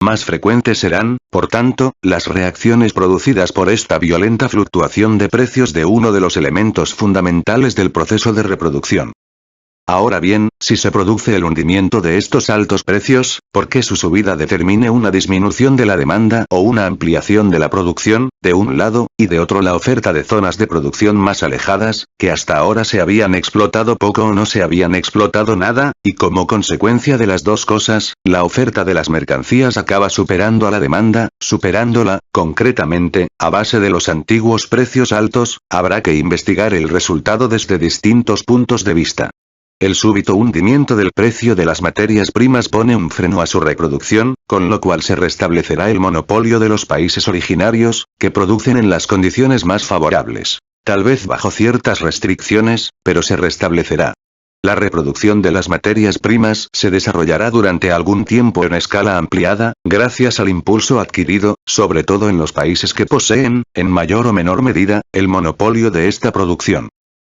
Más frecuentes serán, por tanto, las reacciones producidas por esta violenta fluctuación de precios de uno de los elementos fundamentales del proceso de reproducción. Ahora bien, si se produce el hundimiento de estos altos precios, ¿por qué su subida determine una disminución de la demanda o una ampliación de la producción, de un lado, y de otro la oferta de zonas de producción más alejadas, que hasta ahora se habían explotado poco o no se habían explotado nada, y como consecuencia de las dos cosas, la oferta de las mercancías acaba superando a la demanda, superándola, concretamente, a base de los antiguos precios altos? Habrá que investigar el resultado desde distintos puntos de vista. El súbito hundimiento del precio de las materias primas pone un freno a su reproducción, con lo cual se restablecerá el monopolio de los países originarios, que producen en las condiciones más favorables. Tal vez bajo ciertas restricciones, pero se restablecerá. La reproducción de las materias primas se desarrollará durante algún tiempo en escala ampliada, gracias al impulso adquirido, sobre todo en los países que poseen, en mayor o menor medida, el monopolio de esta producción.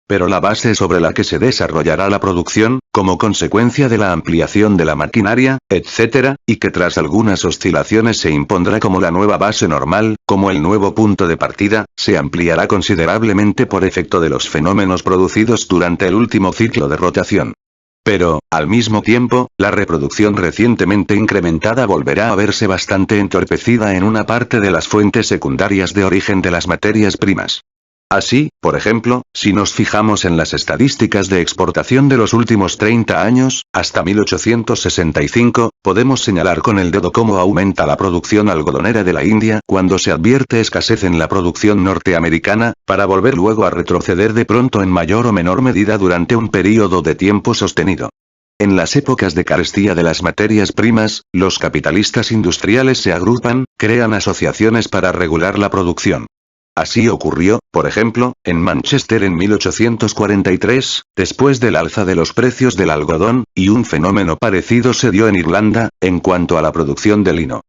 Pero la base sobre la que se desarrollará la producción, como consecuencia de la ampliación de la maquinaria, etc., y que tras algunas oscilaciones se impondrá como la nueva base normal, como el nuevo punto de partida, se ampliará considerablemente por efecto de los fenómenos producidos durante el último ciclo de rotación. Pero, al mismo tiempo, la reproducción recientemente incrementada volverá a verse bastante entorpecida en una parte de las fuentes secundarias de origen de las materias primas. Así, por ejemplo, si nos fijamos en las estadísticas de exportación de los últimos 30 años, hasta 1865, podemos señalar con el dedo cómo aumenta la producción algodonera de la India cuando se advierte escasez en la producción norteamericana, para volver luego a retroceder de pronto en mayor o menor medida durante un período de tiempo sostenido. En las épocas de carestía de las materias primas, los capitalistas industriales se agrupan, crean asociaciones para regular la producción. Así ocurrió, por ejemplo, en Manchester en 1843, después del alza de los precios del algodón, y un fenómeno parecido se dio en Irlanda, en cuanto a la producción de lino.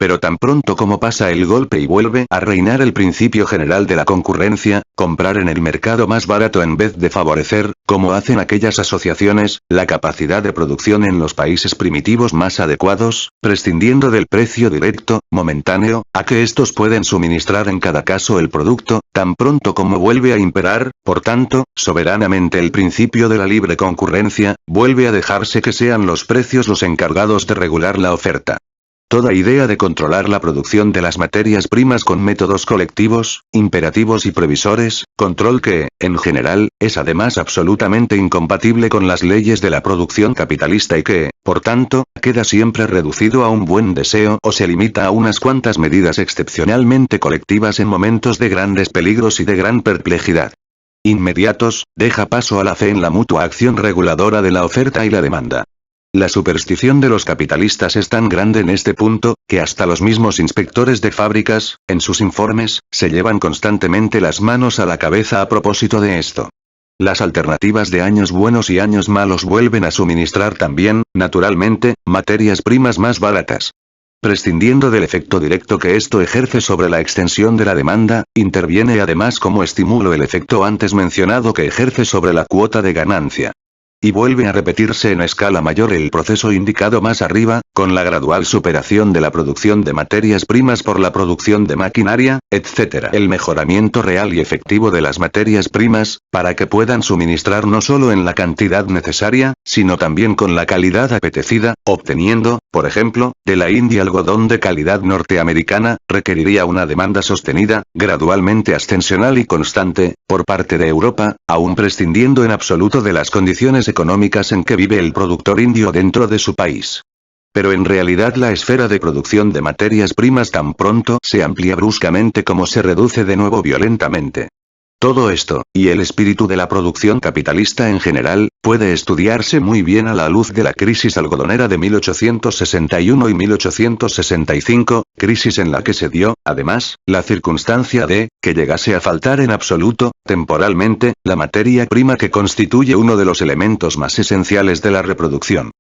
Pero tan pronto como pasa el golpe y vuelve a reinar el principio general de la concurrencia, comprar en el mercado más barato en vez de favorecer, como hacen aquellas asociaciones, la capacidad de producción en los países primitivos más adecuados, prescindiendo del precio directo, momentáneo, a que estos pueden suministrar en cada caso el producto, tan pronto como vuelve a imperar, por tanto, soberanamente el principio de la libre concurrencia, vuelve a dejarse que sean los precios los encargados de regular la oferta. Toda idea de controlar la producción de las materias primas con métodos colectivos, imperativos y previsores, control que, en general, es además absolutamente incompatible con las leyes de la producción capitalista y que, por tanto, queda siempre reducido a un buen deseo o se limita a unas cuantas medidas excepcionalmente colectivas en momentos de grandes peligros y de gran perplejidad. Inmediatos, deja paso a la fe en la mutua acción reguladora de la oferta y la demanda. La superstición de los capitalistas es tan grande en este punto, que hasta los mismos inspectores de fábricas, en sus informes, se llevan constantemente las manos a la cabeza a propósito de esto. Las alternativas de años buenos y años malos vuelven a suministrar también, naturalmente, materias primas más baratas. Prescindiendo del efecto directo que esto ejerce sobre la extensión de la demanda, interviene además como estímulo el efecto antes mencionado que ejerce sobre la cuota de ganancia. Y vuelve a repetirse en escala mayor el proceso indicado más arriba, con la gradual superación de la producción de materias primas por la producción de maquinaria, etc. El mejoramiento real y efectivo de las materias primas, para que puedan suministrar no solo en la cantidad necesaria, sino también con la calidad apetecida, obteniendo, por ejemplo, de la India algodón de calidad norteamericana, requeriría una demanda sostenida, gradualmente ascensional y constante, por parte de Europa, aún prescindiendo en absoluto de las condiciones económicas en que vive el productor indio dentro de su país. Pero en realidad la esfera de producción de materias primas tan pronto se amplía bruscamente como se reduce de nuevo violentamente. Todo esto, y el espíritu de la producción capitalista en general, puede estudiarse muy bien a la luz de la crisis algodonera de 1861 y 1865, crisis en la que se dio, además, la circunstancia de, que llegase a faltar en absoluto, temporalmente, la materia prima que constituye uno de los elementos más esenciales de la reproducción.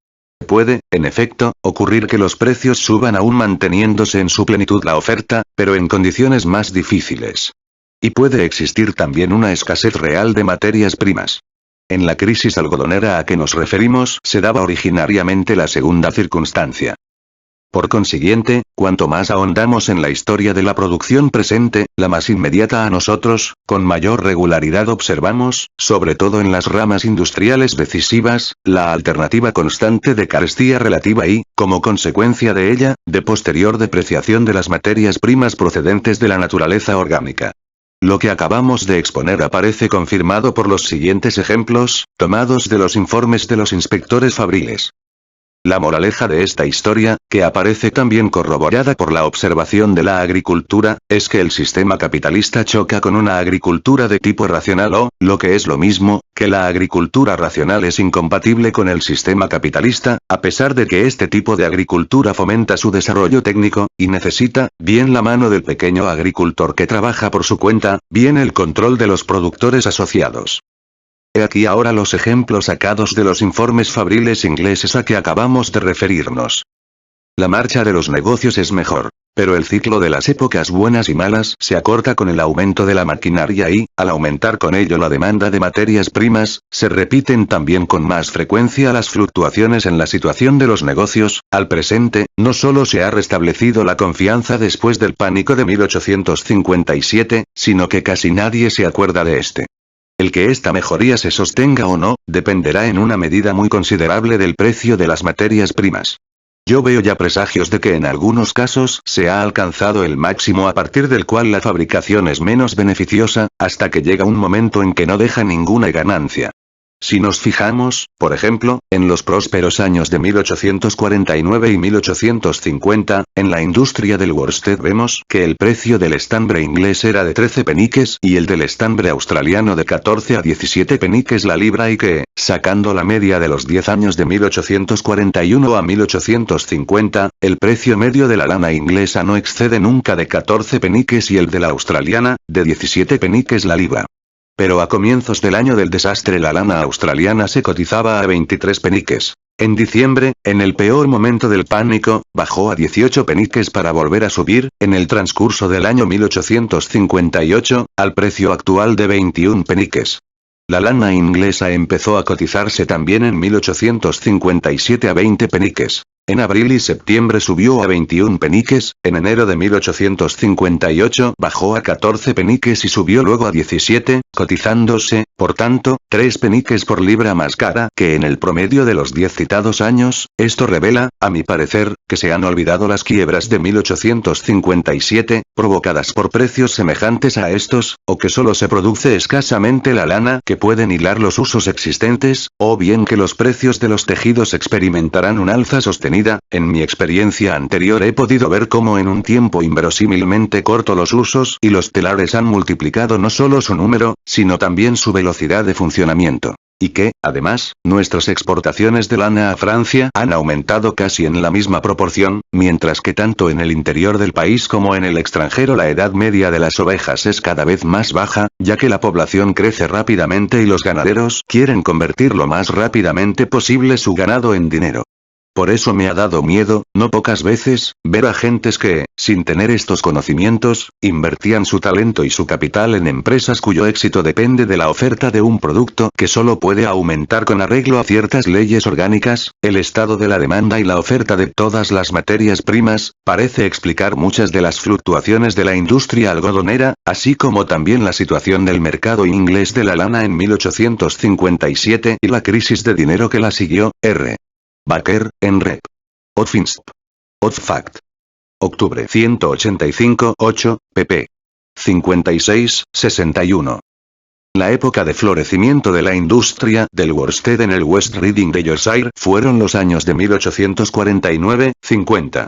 Puede, en efecto, ocurrir que los precios suban aún manteniéndose en su plenitud la oferta, pero en condiciones más difíciles. Y puede existir también una escasez real de materias primas. En la crisis algodonera a que nos referimos se daba originariamente la segunda circunstancia. Por consiguiente, cuanto más ahondamos en la historia de la producción presente, la más inmediata a nosotros, con mayor regularidad observamos, sobre todo en las ramas industriales decisivas, la alternativa constante de carestía relativa y, como consecuencia de ella, de posterior depreciación de las materias primas procedentes de la naturaleza orgánica. Lo que acabamos de exponer aparece confirmado por los siguientes ejemplos, tomados de los informes de los inspectores fabriles. La moraleja de esta historia, que aparece también corroborada por la observación de la agricultura, es que el sistema capitalista choca con una agricultura de tipo racional o, lo que es lo mismo, que la agricultura racional es incompatible con el sistema capitalista, a pesar de que este tipo de agricultura fomenta su desarrollo técnico, y necesita, bien la mano del pequeño agricultor que trabaja por su cuenta, bien el control de los productores asociados. He aquí ahora los ejemplos sacados de los informes fabriles ingleses a que acabamos de referirnos. La marcha de los negocios es mejor, pero el ciclo de las épocas buenas y malas se acorta con el aumento de la maquinaria y, al aumentar con ello la demanda de materias primas, se repiten también con más frecuencia las fluctuaciones en la situación de los negocios. Al presente, no solo se ha restablecido la confianza después del pánico de 1857, sino que casi nadie se acuerda de este. El que esta mejoría se sostenga o no, dependerá en una medida muy considerable del precio de las materias primas. Yo veo ya presagios de que en algunos casos se ha alcanzado el máximo a partir del cual la fabricación es menos beneficiosa, hasta que llega un momento en que no deja ninguna ganancia. Si nos fijamos, por ejemplo, en los prósperos años de 1849 y 1850, en la industria del worsted vemos que el precio del estambre inglés era de 13 peniques y el del estambre australiano de 14 a 17 peniques la libra y que, sacando la media de los 10 años de 1841 a 1850, el precio medio de la lana inglesa no excede nunca de 14 peniques y el de la australiana, de 17 peniques la libra. Pero a comienzos del año del desastre la lana australiana se cotizaba a 23 peniques. En diciembre, en el peor momento del pánico, bajó a 18 peniques para volver a subir, en el transcurso del año 1858, al precio actual de 21 peniques. La lana inglesa empezó a cotizarse también en 1857 a 20 peniques. En abril y septiembre subió a 21 peniques, en enero de 1858 bajó a 14 peniques y subió luego a 17, cotizándose, por tanto, 3 peniques por libra más cara que en el promedio de los 10 citados años. Esto revela, a mi parecer, que se han olvidado las quiebras de 1857, provocadas por precios semejantes a estos, o que solo se produce escasamente la lana que pueden hilar los usos existentes, o bien que los precios de los tejidos experimentarán un alza sostenida. En mi experiencia anterior he podido ver cómo en un tiempo inverosímilmente corto los usos y los telares han multiplicado no solo su número, sino también su velocidad de funcionamiento. Y que, además, nuestras exportaciones de lana a Francia han aumentado casi en la misma proporción, mientras que tanto en el interior del país como en el extranjero la edad media de las ovejas es cada vez más baja, ya que la población crece rápidamente y los ganaderos quieren convertir lo más rápidamente posible su ganado en dinero. Por eso me ha dado miedo, no pocas veces, ver a gentes que, sin tener estos conocimientos, invertían su talento y su capital en empresas cuyo éxito depende de la oferta de un producto que solo puede aumentar con arreglo a ciertas leyes orgánicas. El estado de la demanda y la oferta de todas las materias primas, parece explicar muchas de las fluctuaciones de la industria algodonera, así como también la situación del mercado inglés de la lana en 1857 y la crisis de dinero que la siguió. R. Baker, en Rep. Odfinsp. Odfact. Octubre 185, 8, pp. 56, 61. La época de florecimiento de la industria del worsted en el West Riding de Yorkshire fueron los años de 1849-50.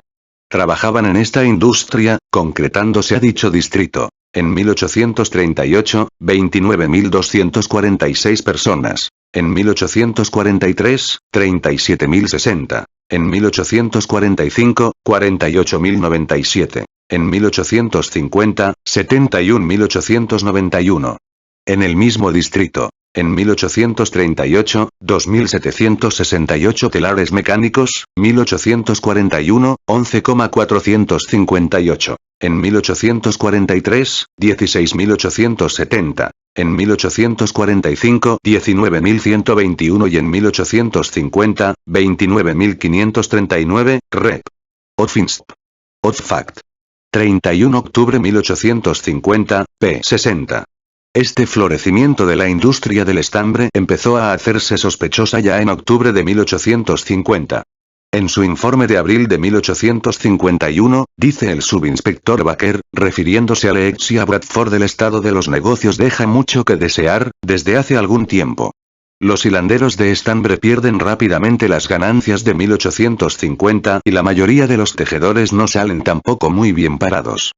Trabajaban en esta industria, concretándose a dicho distrito. En 1838, 29.246 personas. En 1843, 37.060. En 1845, 48.097. En 1850, 71.891. En el mismo distrito. En 1838, 2.768 telares mecánicos, 1841, 11,458. En 1843, 16.870. En 1845, 19.121 y en 1850, 29.539, Rep. Odfinsp. Odfact. 31 octubre 1850, p. 60. Este florecimiento de la industria del estambre empezó a hacerse sospechosa ya en octubre de 1850. En su informe de abril de 1851, dice el subinspector Baker, refiriéndose a Leeds y a Bradford: el estado de los negocios deja mucho que desear, desde hace algún tiempo. Los hilanderos de estambre pierden rápidamente las ganancias de 1850 y la mayoría de los tejedores no salen tampoco muy bien parados.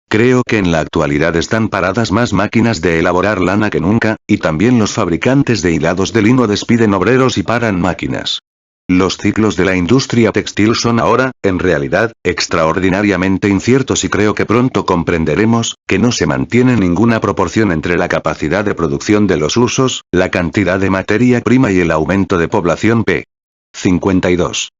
Creo que en la actualidad están paradas más máquinas de elaborar lana que nunca, y también los fabricantes de hilados de lino despiden obreros y paran máquinas. Los ciclos de la industria textil son ahora, en realidad, extraordinariamente inciertos y creo que pronto comprenderemos, que no se mantiene ninguna proporción entre la capacidad de producción de los usos, la cantidad de materia prima y el aumento de población p. 52.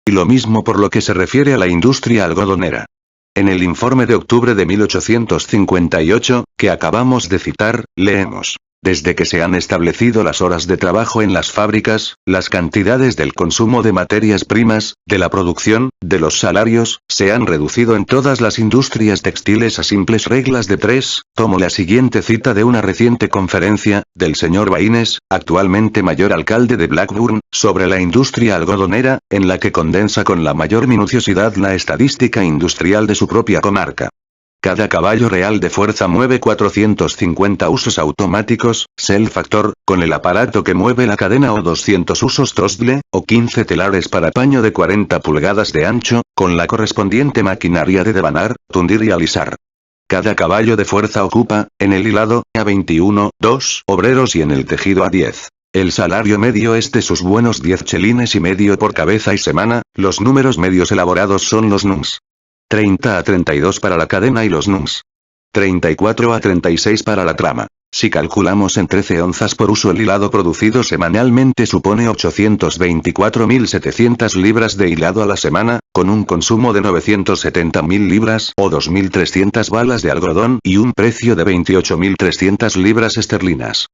Y lo mismo por lo que se refiere a la industria algodonera. En el informe de octubre de 1858, que acabamos de citar, leemos: desde que se han establecido las horas de trabajo en las fábricas, las cantidades del consumo de materias primas, de la producción, de los salarios, se han reducido en todas las industrias textiles a simples reglas de tres. Tomo la siguiente cita de una reciente conferencia, del señor Baines, actualmente mayor alcalde de Blackburn, sobre la industria algodonera, en la que condensa con la mayor minuciosidad la estadística industrial de su propia comarca. Cada caballo real de fuerza mueve 450 usos automáticos, self-factor, con el aparato que mueve la cadena, o 200 usos Tostle, o 15 telares para paño de 40 pulgadas de ancho, con la correspondiente maquinaria de devanar, tundir y alisar. Cada caballo de fuerza ocupa, en el hilado, a 21, 2 obreros y en el tejido a 10. El salario medio es de sus buenos 10 chelines y medio por cabeza y semana. Los números medios elaborados son los NUMS. 30 a 32 para la cadena y los NUMS. 34 a 36 para la trama. Si calculamos en 13 onzas por uso, el hilado producido semanalmente supone 824.700 libras de hilado a la semana, con un consumo de 970.000 libras o 2.300 balas de algodón y un precio de 28.300 libras esterlinas.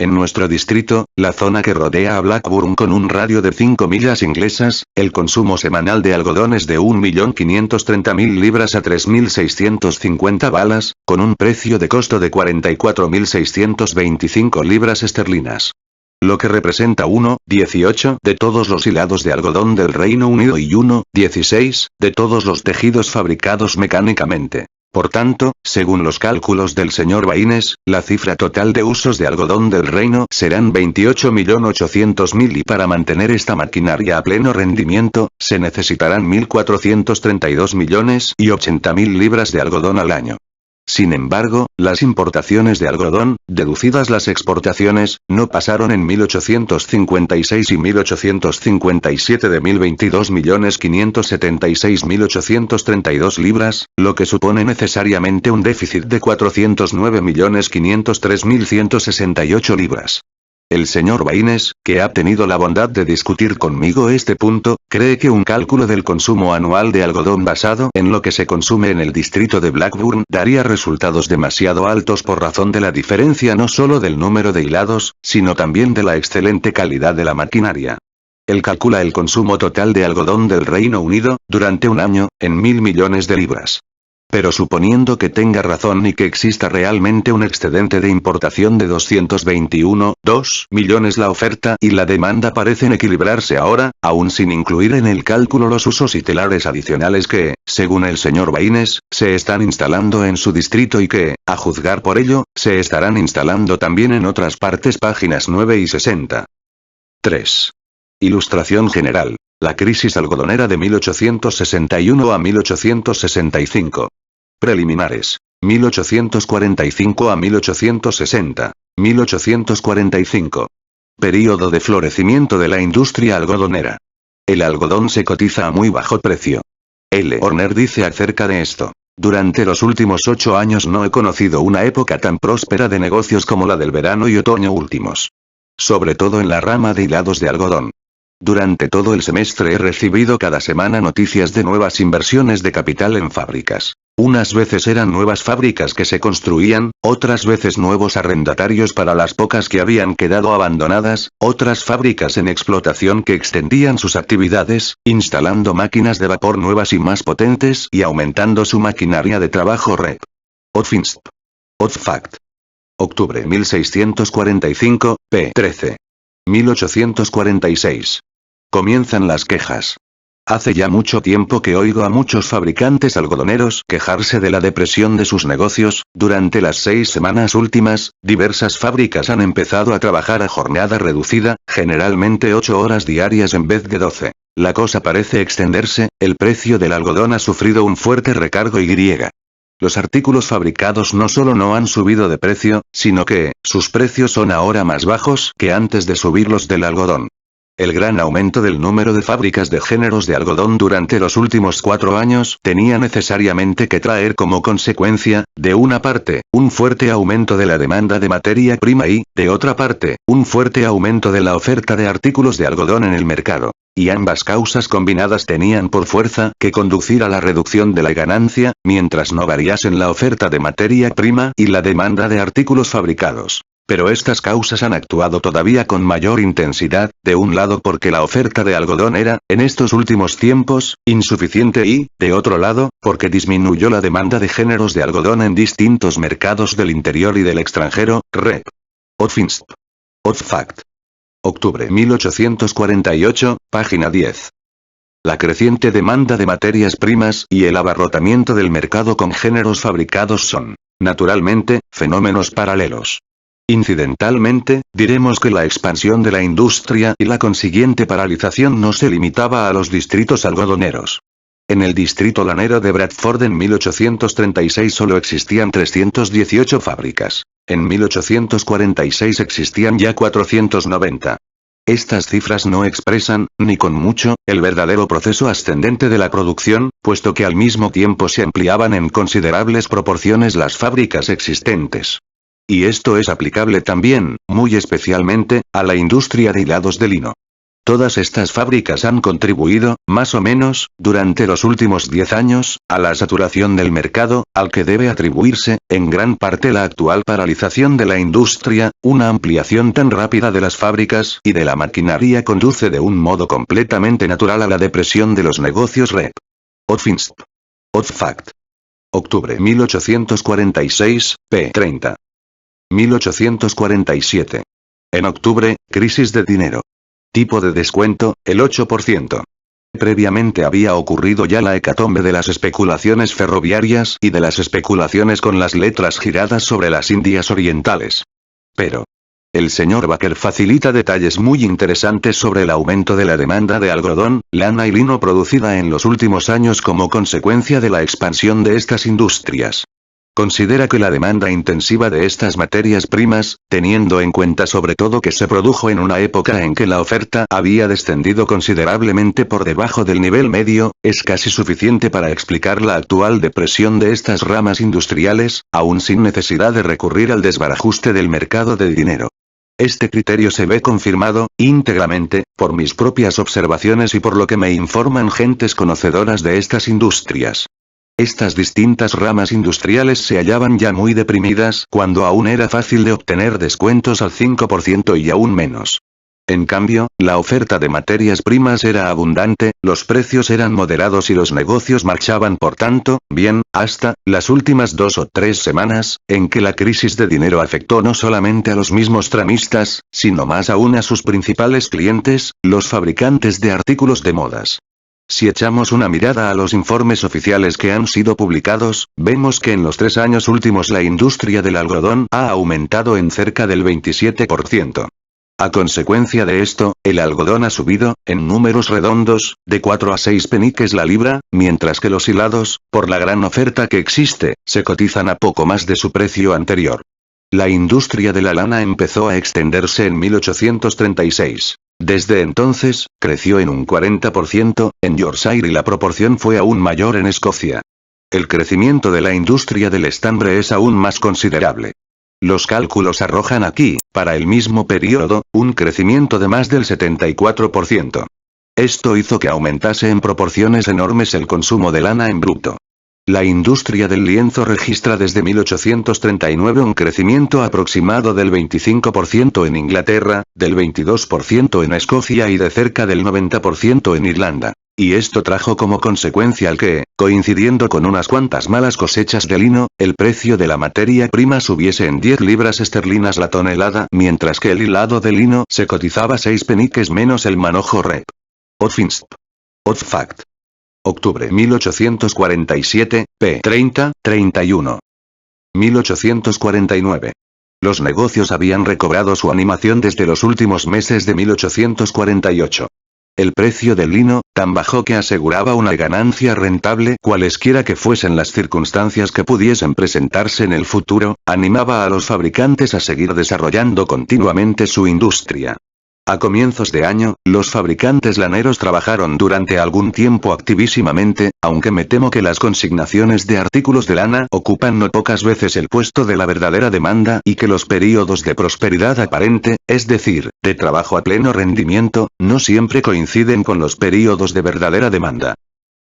En nuestro distrito, la zona que rodea a Blackburn con un radio de 5 millas inglesas, el consumo semanal de algodón es de 1.530.000 libras a 3.650 balas, con un precio de costo de 44.625 libras esterlinas. Lo que representa 1,18 de todos los hilados de algodón del Reino Unido y 1,16 de todos los tejidos fabricados mecánicamente. Por tanto, según los cálculos del señor Baines, la cifra total de usos de algodón del reino serán 28.800.000 y para mantener esta maquinaria a pleno rendimiento, se necesitarán 1.432 millones y 80.000 libras de algodón al año. Sin embargo, las importaciones de algodón, deducidas las exportaciones, no pasaron en 1856 y 1857 de 1.022.576.832 libras, lo que supone necesariamente un déficit de 409.503.168 libras. El señor Baines, que ha tenido la bondad de discutir conmigo este punto, cree que un cálculo del consumo anual de algodón basado en lo que se consume en el distrito de Blackburn daría resultados demasiado altos por razón de la diferencia no solo del número de hilados, sino también de la excelente calidad de la maquinaria. Él calcula el consumo total de algodón del Reino Unido, durante un año, en 1.000 millones de libras. Pero suponiendo que tenga razón y que exista realmente un excedente de importación de 221,2 millones, la oferta y la demanda parecen equilibrarse ahora, aún sin incluir en el cálculo los usos y telares adicionales que, según el señor Baines, se están instalando en su distrito y que, a juzgar por ello, se estarán instalando también en otras partes. Páginas 9 y 60. 3. Ilustración general. La crisis algodonera de 1861 a 1865. Preliminares. 1845 a 1860. 1845. Período de florecimiento de la industria algodonera. El algodón se cotiza a muy bajo precio. L. Horner dice acerca de esto: durante los últimos 8 años no he conocido una época tan próspera de negocios como la del verano y otoño últimos. Sobre todo en la rama de hilados de algodón. Durante todo el semestre he recibido cada semana noticias de nuevas inversiones de capital en fábricas. Unas veces eran nuevas fábricas que se construían, otras veces nuevos arrendatarios para las pocas que habían quedado abandonadas, otras fábricas en explotación que extendían sus actividades, instalando máquinas de vapor nuevas y más potentes y aumentando su maquinaria de trabajo Rep. Odfinsp. Odfact. Octubre 1645, p. 13. 1846. Comienzan las quejas. Hace ya mucho tiempo que oigo a muchos fabricantes algodoneros quejarse de la depresión de sus negocios. Durante las 6 semanas últimas, diversas fábricas han empezado a trabajar a jornada reducida, generalmente 8 horas diarias en vez de 12. La cosa parece extenderse, el precio del algodón ha sufrido un fuerte recargo y. Los artículos fabricados no solo no han subido de precio, sino que, sus precios son ahora más bajos que antes de subir los del algodón. El gran aumento del número de fábricas de géneros de algodón durante los últimos 4 años tenía necesariamente que traer como consecuencia, de una parte, un fuerte aumento de la demanda de materia prima y, de otra parte, un fuerte aumento de la oferta de artículos de algodón en el mercado. Y ambas causas combinadas tenían por fuerza que conducir a la reducción de la ganancia, mientras no variasen la oferta de materia prima y la demanda de artículos fabricados. Pero estas causas han actuado todavía con mayor intensidad, de un lado porque la oferta de algodón era, en estos últimos tiempos, insuficiente y, de otro lado, porque disminuyó la demanda de géneros de algodón en distintos mercados del interior y del extranjero. Rep. Odfinsp. Odfact. Octubre 1848, página 10. La creciente demanda de materias primas y el abarrotamiento del mercado con géneros fabricados son, naturalmente, fenómenos paralelos. Incidentalmente, diremos que la expansión de la industria y la consiguiente paralización no se limitaba a los distritos algodoneros. En el distrito lanero de Bradford en 1836 solo existían 318 fábricas. En 1846 existían ya 490. Estas cifras no expresan, ni con mucho, el verdadero proceso ascendente de la producción, puesto que al mismo tiempo se ampliaban en considerables proporciones las fábricas existentes. Y esto es aplicable también, muy especialmente, a la industria de hilados de lino. Todas estas fábricas han contribuido, más o menos, durante los últimos 10 años, a la saturación del mercado, al que debe atribuirse, en gran parte la actual paralización de la industria. Una ampliación tan rápida de las fábricas y de la maquinaria conduce de un modo completamente natural a la depresión de los negocios. Rep. Odfinsp. Odfact. Octubre 1846, p. 30. 1847. En octubre, crisis de dinero. Tipo de descuento, el 8%. Previamente había ocurrido ya la hecatombe de las especulaciones ferroviarias y de las especulaciones con las letras giradas sobre las Indias Orientales. Pero el señor Baker facilita detalles muy interesantes sobre el aumento de la demanda de algodón, lana y lino producida en los últimos años como consecuencia de la expansión de estas industrias. Considera que la demanda intensiva de estas materias primas, teniendo en cuenta sobre todo que se produjo en una época en que la oferta había descendido considerablemente por debajo del nivel medio, es casi suficiente para explicar la actual depresión de estas ramas industriales, aún sin necesidad de recurrir al desbarajuste del mercado de dinero. Este criterio se ve confirmado, íntegramente, por mis propias observaciones y por lo que me informan gentes conocedoras de estas industrias. Estas distintas ramas industriales se hallaban ya muy deprimidas cuando aún era fácil de obtener descuentos al 5% y aún menos. En cambio, la oferta de materias primas era abundante, los precios eran moderados y los negocios marchaban por tanto, bien, hasta las últimas 2 o 3 semanas, en que la crisis de dinero afectó no solamente a los mismos tramistas, sino más aún a sus principales clientes, los fabricantes de artículos de modas. Si echamos una mirada a los informes oficiales que han sido publicados, vemos que en los 3 años últimos la industria del algodón ha aumentado en cerca del 27%. A consecuencia de esto, el algodón ha subido, en números redondos, de 4 a 6 peniques la libra, mientras que los hilados, por la gran oferta que existe, se cotizan a poco más de su precio anterior. La industria de la lana empezó a extenderse en 1836. Desde entonces, creció en un 40%, en Yorkshire y la proporción fue aún mayor en Escocia. El crecimiento de la industria del estambre es aún más considerable. Los cálculos arrojan aquí, para el mismo periodo, un crecimiento de más del 74%. Esto hizo que aumentase en proporciones enormes el consumo de lana en bruto. La industria del lienzo registra desde 1839 un crecimiento aproximado del 25% en Inglaterra, del 22% en Escocia y de cerca del 90% en Irlanda. Y esto trajo como consecuencia el que, coincidiendo con unas cuantas malas cosechas de lino, el precio de la materia prima subiese en 10 libras esterlinas la tonelada, mientras que el hilado de lino se cotizaba 6 peniques menos el manojo rep. Odfinsp. Odfact. Octubre 1847, p. 30-31. 1849. Los negocios habían recobrado su animación desde los últimos meses de 1848. El precio del lino, tan bajo que aseguraba una ganancia rentable cualesquiera que fuesen las circunstancias que pudiesen presentarse en el futuro, animaba a los fabricantes a seguir desarrollando continuamente su industria. A comienzos de año, los fabricantes laneros trabajaron durante algún tiempo activísimamente, aunque me temo que las consignaciones de artículos de lana ocupan no pocas veces el puesto de la verdadera demanda y que los períodos de prosperidad aparente, es decir, de trabajo a pleno rendimiento, no siempre coinciden con los períodos de verdadera demanda.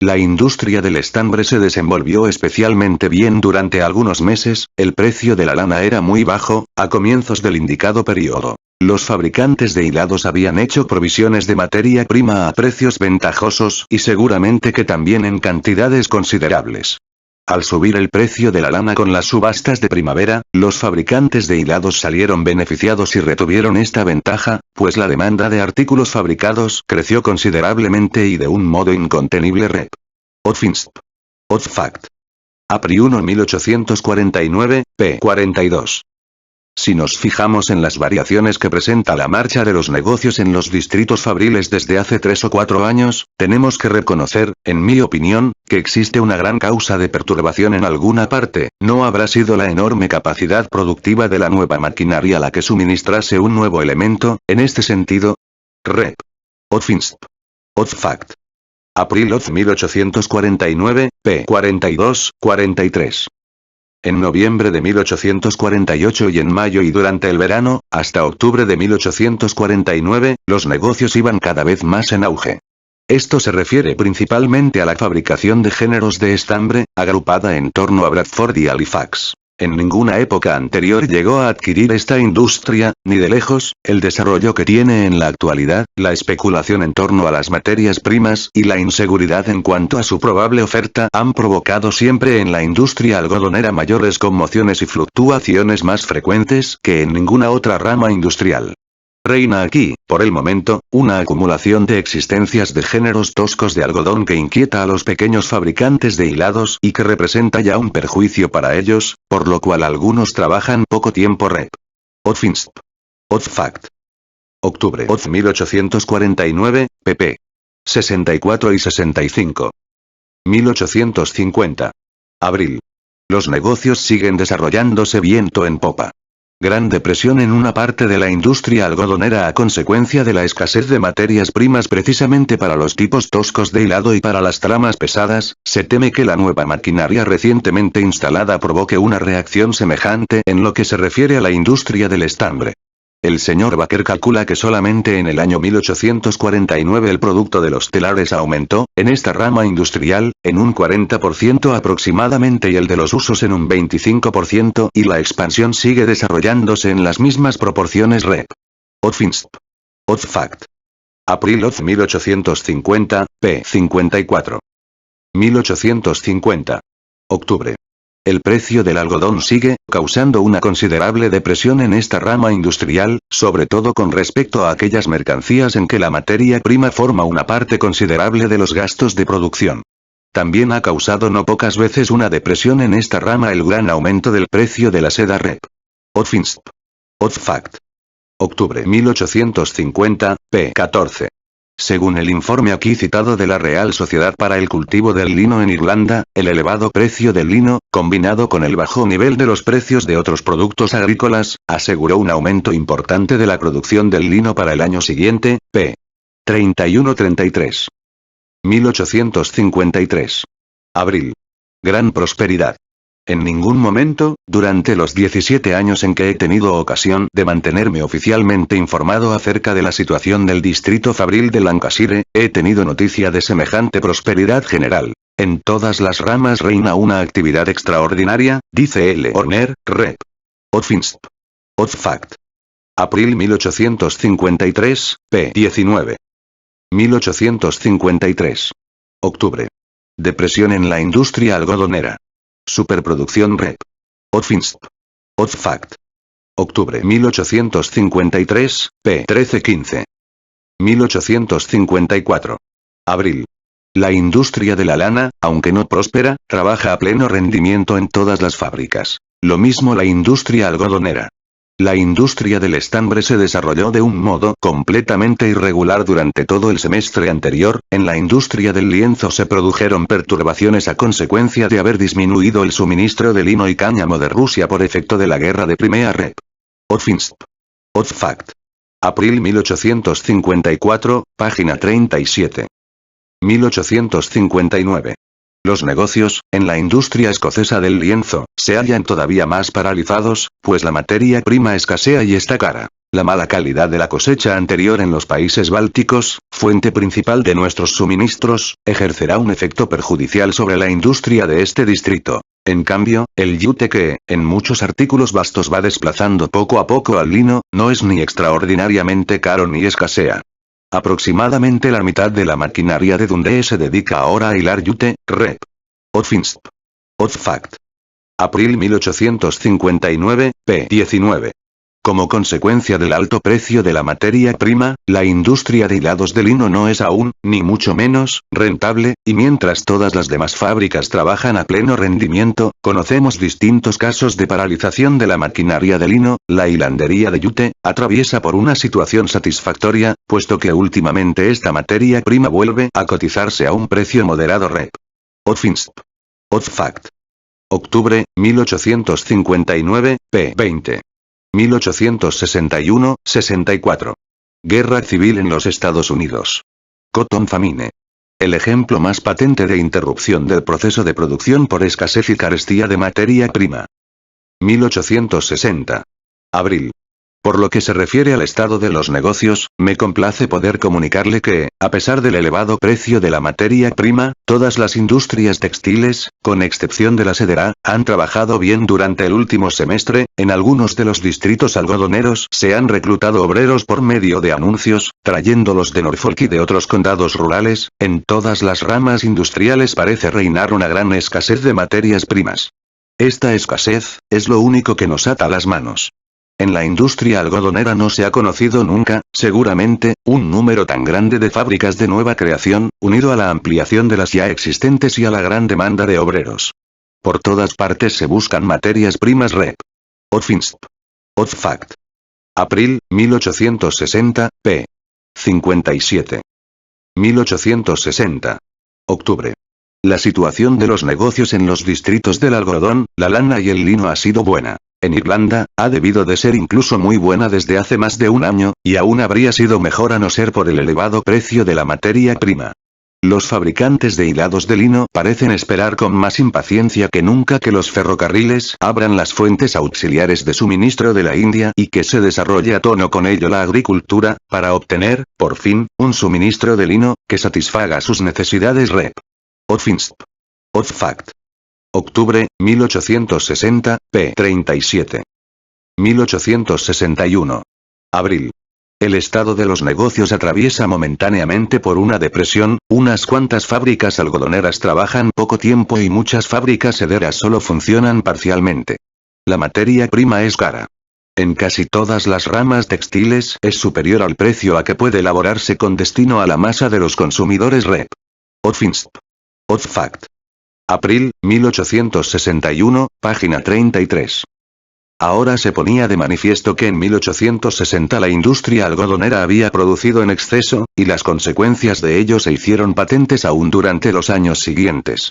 La industria del estambre se desenvolvió especialmente bien durante algunos meses, el precio de la lana era muy bajo, a comienzos del indicado periodo. Los fabricantes de hilados habían hecho provisiones de materia prima a precios ventajosos y seguramente que también en cantidades considerables. Al subir el precio de la lana con las subastas de primavera, los fabricantes de hilados salieron beneficiados y retuvieron esta ventaja, pues la demanda de artículos fabricados creció considerablemente y de un modo incontenible. Rep. Odfinsp. Odfact. Apri 1 1849, p. 42. Si nos fijamos en las variaciones que presenta la marcha de los negocios en los distritos fabriles desde hace 3 o 4 años, tenemos que reconocer, en mi opinión, que existe una gran causa de perturbación en alguna parte. No habrá sido la enorme capacidad productiva de la nueva maquinaria la que suministrase un nuevo elemento, en este sentido. Rep. Odfinsp. Odfact. April 1849, p. 42-43. En noviembre de 1848 y en mayo y durante el verano, hasta octubre de 1849, los negocios iban cada vez más en auge. Esto se refiere principalmente a la fabricación de géneros de estambre, agrupada en torno a Bradford y Halifax. En ninguna época anterior llegó a adquirir esta industria, ni de lejos, el desarrollo que tiene en la actualidad. La especulación en torno a las materias primas y la inseguridad en cuanto a su probable oferta han provocado siempre en la industria algodonera mayores conmociones y fluctuaciones más frecuentes que en ninguna otra rama industrial. Reina aquí, por el momento, una acumulación de existencias de géneros toscos de algodón que inquieta a los pequeños fabricantes de hilados y que representa ya un perjuicio para ellos, por lo cual algunos trabajan poco tiempo. Rep. Odfinsp. Odfact. Octubre 1849, pp. 64 y 65. 1850. Abril. Los negocios siguen desarrollándose viento en popa. Gran depresión en una parte de la industria algodonera a consecuencia de la escasez de materias primas precisamente para los tipos toscos de hilado y para las tramas pesadas. Se teme que la nueva maquinaria recientemente instalada provoque una reacción semejante en lo que se refiere a la industria del estambre. El señor Baker calcula que solamente en el año 1849 el producto de los telares aumentó, en esta rama industrial, en un 40% aproximadamente y el de los usos en un 25% y la expansión sigue desarrollándose en las mismas proporciones. Rep. Odfinsp. Odfact. April 1850, p. 54. 1850. Octubre. El precio del algodón sigue causando una considerable depresión en esta rama industrial, sobre todo con respecto a aquellas mercancías en que la materia prima forma una parte considerable de los gastos de producción. También ha causado no pocas veces una depresión en esta rama el gran aumento del precio de la seda. Rep. Odfinsp. Odfact. Octubre 1850, p. 14. Según el informe aquí citado de la Real Sociedad para el Cultivo del Lino en Irlanda, el elevado precio del lino, combinado con el bajo nivel de los precios de otros productos agrícolas, aseguró un aumento importante de la producción del lino para el año siguiente, p. 31-33. 1853. Abril. Gran prosperidad. En ningún momento, durante los 17 años en que he tenido ocasión de mantenerme oficialmente informado acerca de la situación del distrito fabril de Lancashire, he tenido noticia de semejante prosperidad general. En todas las ramas reina una actividad extraordinaria, dice L. Horner, Rep. Odfinsp. Odfact. Abril 1853, p. 19. 1853. Octubre. Depresión en la industria algodonera. Superproducción Rep. Odfinsp. Odfact. Octubre 1853, p. 13-15. 1854. Abril. La industria de la lana, aunque no próspera, trabaja a pleno rendimiento en todas las fábricas. Lo mismo la industria algodonera. La industria del estambre se desarrolló de un modo completamente irregular durante todo el semestre anterior. En la industria del lienzo se produjeron perturbaciones a consecuencia de haber disminuido el suministro de lino y cáñamo de Rusia por efecto de la guerra de Crimea. Rep. Odfinsp. Odfact. Abril 1854, página 37. 1859. Los negocios, en la industria escocesa del lienzo, se hallan todavía más paralizados, pues la materia prima escasea y está cara. La mala calidad de la cosecha anterior en los países bálticos, fuente principal de nuestros suministros, ejercerá un efecto perjudicial sobre la industria de este distrito. En cambio, el yute que, en muchos artículos vastos va desplazando poco a poco al lino, no es ni extraordinariamente caro ni escasea. Aproximadamente la mitad de la maquinaria de Dundee se dedica ahora a hilar yute. Rep. Odfinsp. Odfact. Abril 1859, p. 19. Como consecuencia del alto precio de la materia prima, la industria de hilados de lino no es aún, ni mucho menos, rentable, y mientras todas las demás fábricas trabajan a pleno rendimiento, conocemos distintos casos de paralización de la maquinaria de lino. La hilandería de yute atraviesa por una situación satisfactoria, puesto que últimamente esta materia prima vuelve a cotizarse a un precio moderado. Rep. Odfinsp. Odfact. Octubre, 1859, p. 20. 1861-64. Guerra civil en los Estados Unidos. Cotton Famine. El ejemplo más patente de interrupción del proceso de producción por escasez y carestía de materia prima. 1860. Abril. Por lo que se refiere al estado de los negocios, me complace poder comunicarle que, a pesar del elevado precio de la materia prima, todas las industrias textiles, con excepción de la sedera, han trabajado bien durante el último semestre. En algunos de los distritos algodoneros se han reclutado obreros por medio de anuncios, trayéndolos de Norfolk y de otros condados rurales. En todas las ramas industriales parece reinar una gran escasez de materias primas. Esta escasez es lo único que nos ata las manos. En la industria algodonera no se ha conocido nunca, seguramente, un número tan grande de fábricas de nueva creación, unido a la ampliación de las ya existentes y a la gran demanda de obreros. Por todas partes se buscan materias primas. Rep. Odfinsp. Odfact. Abril, 1860, p. 57. 1860. Octubre. La situación de los negocios en los distritos del algodón, la lana y el lino ha sido buena. En Irlanda, ha debido de ser incluso muy buena desde hace más de un año, y aún habría sido mejor a no ser por el elevado precio de la materia prima. Los fabricantes de hilados de lino parecen esperar con más impaciencia que nunca que los ferrocarriles abran las fuentes auxiliares de suministro de la India y que se desarrolle a tono con ello la agricultura, para obtener, por fin, un suministro de lino que satisfaga sus necesidades. Rep. Odfinsp. Odfact. Octubre, 1860, p. 37. 1861. Abril. El estado de los negocios atraviesa momentáneamente por una depresión. Unas cuantas fábricas algodoneras trabajan poco tiempo y muchas fábricas sederas solo funcionan parcialmente. La materia prima es cara. En casi todas las ramas textiles es superior al precio a que puede elaborarse con destino a la masa de los consumidores. Rep. Odfinsp. Odfact. Abril, 1861, página 33. Ahora se ponía de manifiesto que en 1860 la industria algodonera había producido en exceso, y las consecuencias de ello se hicieron patentes aún durante los años siguientes.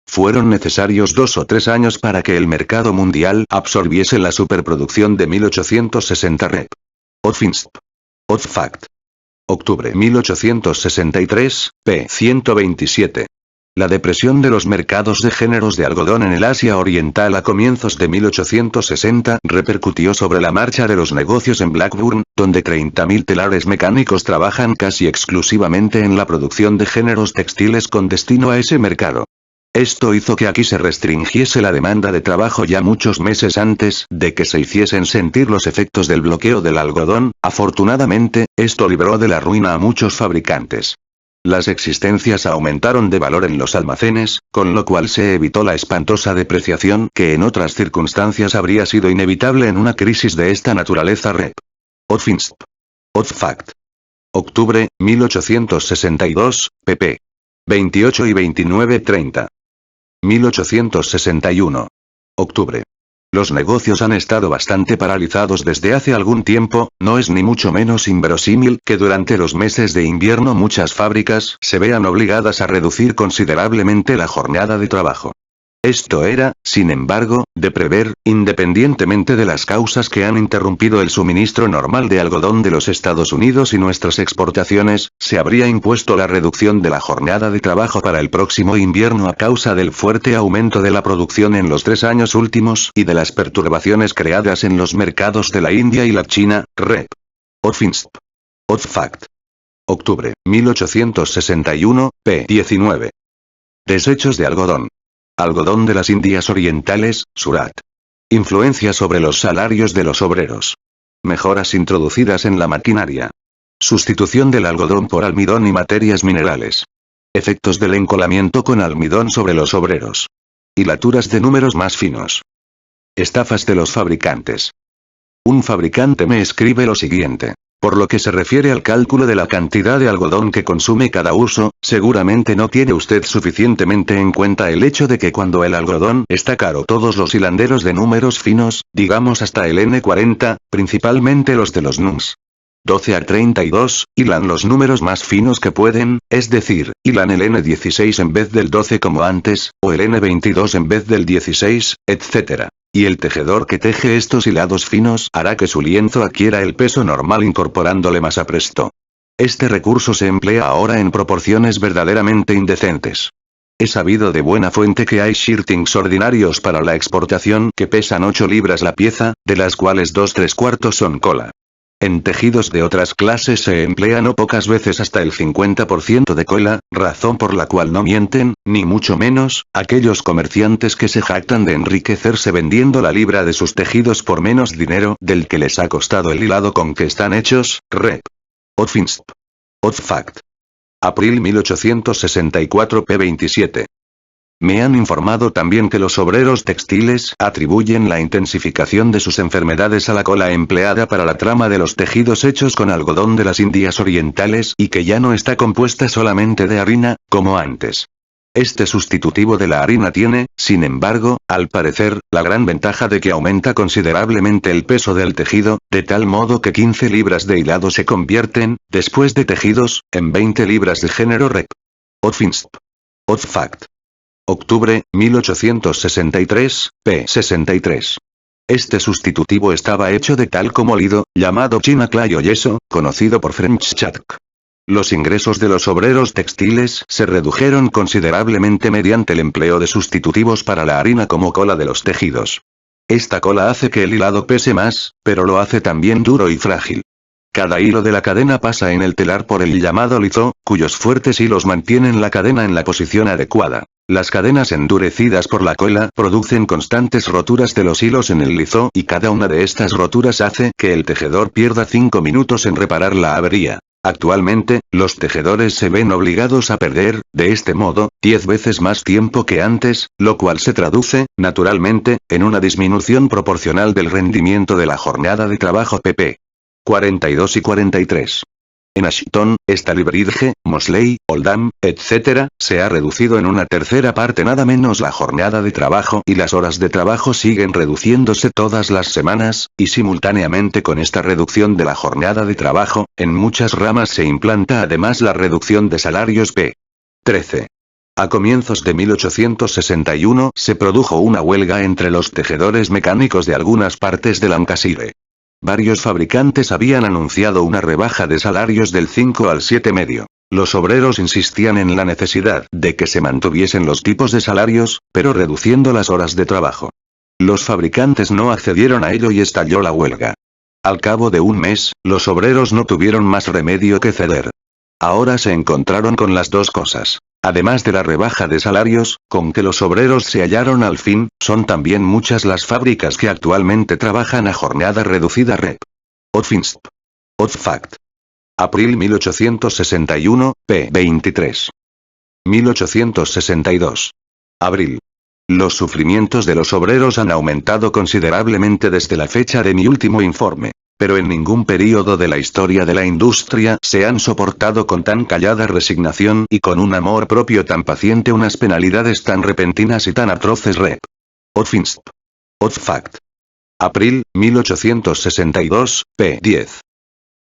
Fueron necesarios 2 o 3 años para que el mercado mundial absorbiese la superproducción de 1860. Rep. Odfinsp. Odfact. Octubre 1863, p. 127. La depresión de los mercados de géneros de algodón en el Asia Oriental a comienzos de 1860 repercutió sobre la marcha de los negocios en Blackburn, donde 30.000 telares mecánicos trabajan casi exclusivamente en la producción de géneros textiles con destino a ese mercado. Esto hizo que aquí se restringiese la demanda de trabajo ya muchos meses antes de que se hiciesen sentir los efectos del bloqueo del algodón. Afortunadamente, esto libró de la ruina a muchos fabricantes. Las existencias aumentaron de valor en los almacenes, con lo cual se evitó la espantosa depreciación que en otras circunstancias habría sido inevitable en una crisis de esta naturaleza. Rep. Odfinsp. Odfact. Octubre, 1862, pp. 28 y 29-30. 1861. Octubre. Los negocios han estado bastante paralizados desde hace algún tiempo, no es ni mucho menos inverosímil que durante los meses de invierno muchas fábricas se vean obligadas a reducir considerablemente la jornada de trabajo. Esto era, sin embargo, de prever, independientemente de las causas que han interrumpido el suministro normal de algodón de los Estados Unidos y nuestras exportaciones, se habría impuesto la reducción de la jornada de trabajo para el próximo invierno a causa del fuerte aumento de la producción en los 3 años últimos y de las perturbaciones creadas en los mercados de la India y la China. Rep. Odfinsp. Odfact. Octubre, 1861, p. 19. Desechos de algodón. Algodón de las Indias Orientales, Surat. Influencia sobre los salarios de los obreros. Mejoras introducidas en la maquinaria. Sustitución del algodón por almidón y materias minerales. Efectos del encolamiento con almidón sobre los obreros. Hilaturas de números más finos. Estafas de los fabricantes. Un fabricante me escribe lo siguiente. Por lo que se refiere al cálculo de la cantidad de algodón que consume cada uso, seguramente no tiene usted suficientemente en cuenta el hecho de que cuando el algodón está caro todos los hilanderos de números finos, digamos hasta el N40, principalmente los de los NUMS 12 a 32, hilan los números más finos que pueden, es decir, hilan el N16 en vez del 12 como antes, o el N22 en vez del 16, etc. Y el tejedor que teje estos hilados finos hará que su lienzo adquiera el peso normal incorporándole más apresto. Este recurso se emplea ahora en proporciones verdaderamente indecentes. He sabido de buena fuente que hay shirtings ordinarios para la exportación que pesan 8 libras la pieza, de las cuales 2/3 son cola. En tejidos de otras clases se emplea no pocas veces hasta el 50% de cola, razón por la cual no mienten, ni mucho menos, aquellos comerciantes que se jactan de enriquecerse vendiendo la libra de sus tejidos por menos dinero del que les ha costado el hilado con que están hechos. Rep. Odfinsp. Odfact. Abril 1864 p. 27. Me han informado también que los obreros textiles atribuyen la intensificación de sus enfermedades a la cola empleada para la trama de los tejidos hechos con algodón de las Indias Orientales y que ya no está compuesta solamente de harina, como antes. Este sustitutivo de la harina tiene, sin embargo, al parecer, la gran ventaja de que aumenta considerablemente el peso del tejido, de tal modo que 15 libras de hilado se convierten, después de tejidos, en 20 libras de género Rep. Odfinsp. Odfact. Octubre, 1863, p. 63. Este sustitutivo estaba hecho de talco molido, llamado China Clay o yeso, conocido por French chalk. Los ingresos de los obreros textiles se redujeron considerablemente mediante el empleo de sustitutivos para la harina como cola de los tejidos. Esta cola hace que el hilado pese más, pero lo hace también duro y frágil. Cada hilo de la cadena pasa en el telar por el llamado lizo, cuyos fuertes hilos mantienen la cadena en la posición adecuada. Las cadenas endurecidas por la cola producen constantes roturas de los hilos en el lizo y cada una de estas roturas hace que el tejedor pierda 5 minutos en reparar la avería. Actualmente, los tejedores se ven obligados a perder, de este modo, 10 veces más tiempo que antes, lo cual se traduce, naturalmente, en una disminución proporcional del rendimiento de la jornada de trabajo pp. 42 y 43. En Ashton, Stalybridge, Mosley, Oldham, etc., se ha reducido en una tercera parte nada menos la jornada de trabajo y las horas de trabajo siguen reduciéndose todas las semanas, y simultáneamente con esta reducción de la jornada de trabajo, en muchas ramas se implanta además la reducción de salarios p. 13. A comienzos de 1861 se produjo una huelga entre los tejedores mecánicos de algunas partes de Lancashire. Varios fabricantes habían anunciado una rebaja de salarios del 5 al 7,5. Los obreros insistían en la necesidad de que se mantuviesen los tipos de salarios, pero reduciendo las horas de trabajo. Los fabricantes no accedieron a ello y estalló la huelga. Al cabo de un mes, los obreros no tuvieron más remedio que ceder. Ahora se encontraron con las dos cosas. Además de la rebaja de salarios, con que los obreros se hallaron al fin, son también muchas las fábricas que actualmente trabajan a jornada reducida. Rep. Odfinsp. Odfact. Abril 1861, p. 23. 1862. Abril. Los sufrimientos de los obreros han aumentado considerablemente desde la fecha de mi último informe. Pero en ningún período de la historia de la industria se han soportado con tan callada resignación y con un amor propio tan paciente unas penalidades tan repentinas y tan atroces. Rep. Odfinsp. Odfact. Abril, 1862, p. 10.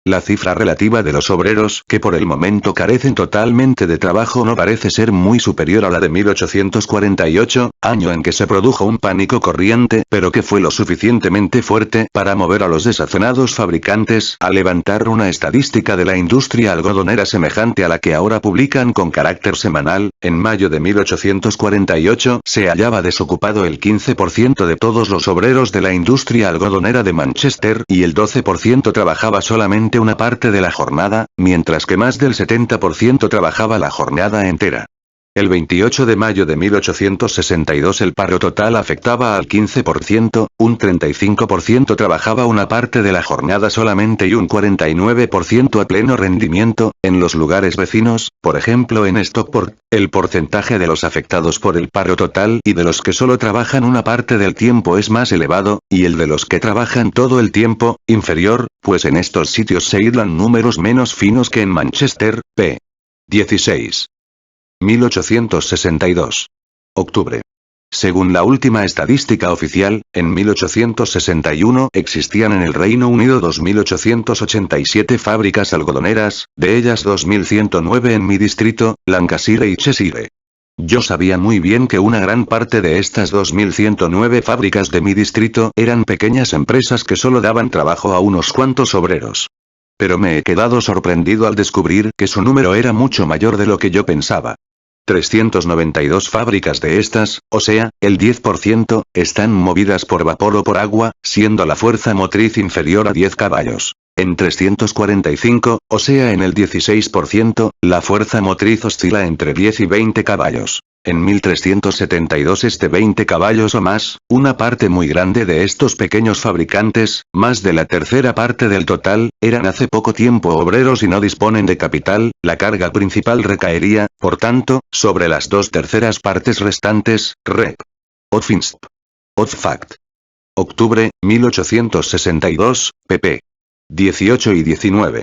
La cifra relativa de los obreros que por el momento carecen totalmente de trabajo no parece ser muy superior a la de 1848, año en que se produjo un pánico corriente, pero que fue lo suficientemente fuerte para mover a los desazonados fabricantes a levantar una estadística de la industria algodonera semejante a la que ahora publican con carácter semanal. En mayo de 1848 se hallaba desocupado el 15% de todos los obreros de la industria algodonera de Manchester y el 12% trabajaba solamente una parte de la jornada, mientras que más del 70% trabajaba la jornada entera. El 28 de mayo de 1862 el paro total afectaba al 15%, un 35% trabajaba una parte de la jornada solamente y un 49% a pleno rendimiento. En los lugares vecinos, por ejemplo en Stockport, el porcentaje de los afectados por el paro total y de los que solo trabajan una parte del tiempo es más elevado, y el de los que trabajan todo el tiempo, inferior, pues en estos sitios se hilan números menos finos que en Manchester, p. 16. 1862. Octubre. Según la última estadística oficial, en 1861 existían en el Reino Unido 2.887 fábricas algodoneras, de ellas 2.109 en mi distrito, Lancashire y Cheshire. Yo sabía muy bien que una gran parte de estas 2.109 fábricas de mi distrito eran pequeñas empresas que solo daban trabajo a unos cuantos obreros. Pero me he quedado sorprendido al descubrir que su número era mucho mayor de lo que yo pensaba. 392 fábricas de estas, o sea, el 10%, están movidas por vapor o por agua, siendo la fuerza motriz inferior a 10 caballos. En 345, o sea en el 16%, la fuerza motriz oscila entre 10 y 20 caballos. En 1372 es de 20 caballos o más. Una parte muy grande de estos pequeños fabricantes, más de la tercera parte del total, eran hace poco tiempo obreros y no disponen de capital. La carga principal recaería, por tanto, sobre las 2/3 partes restantes. Rep. Odfinsp. Odfact. Octubre, 1862, pp. 18 y 19.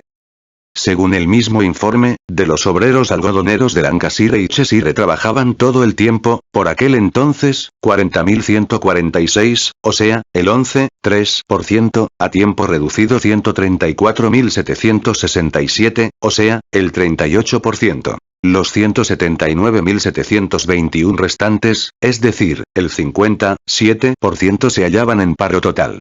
Según el mismo informe, de los obreros algodoneros de Lancashire y Cheshire trabajaban todo el tiempo, por aquel entonces, 40.146, o sea, el 11,3%, a tiempo reducido 134.767, o sea, el 38%. Los 179.721 restantes, es decir, el 57%, se hallaban en paro total.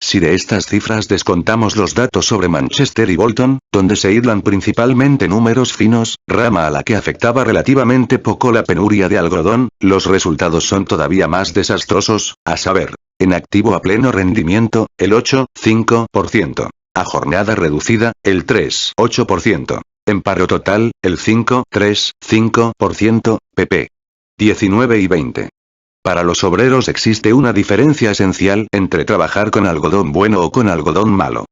Si de estas cifras descontamos los datos sobre Manchester y Bolton, donde se hilan principalmente números finos, rama a la que afectaba relativamente poco la penuria de algodón, los resultados son todavía más desastrosos, a saber, en activo a pleno rendimiento, el 8,5%, a jornada reducida, el 3,8%, en paro total, el 5,5%, pp. 19 y 20. Para los obreros existe una diferencia esencial entre trabajar con algodón bueno o con algodón malo.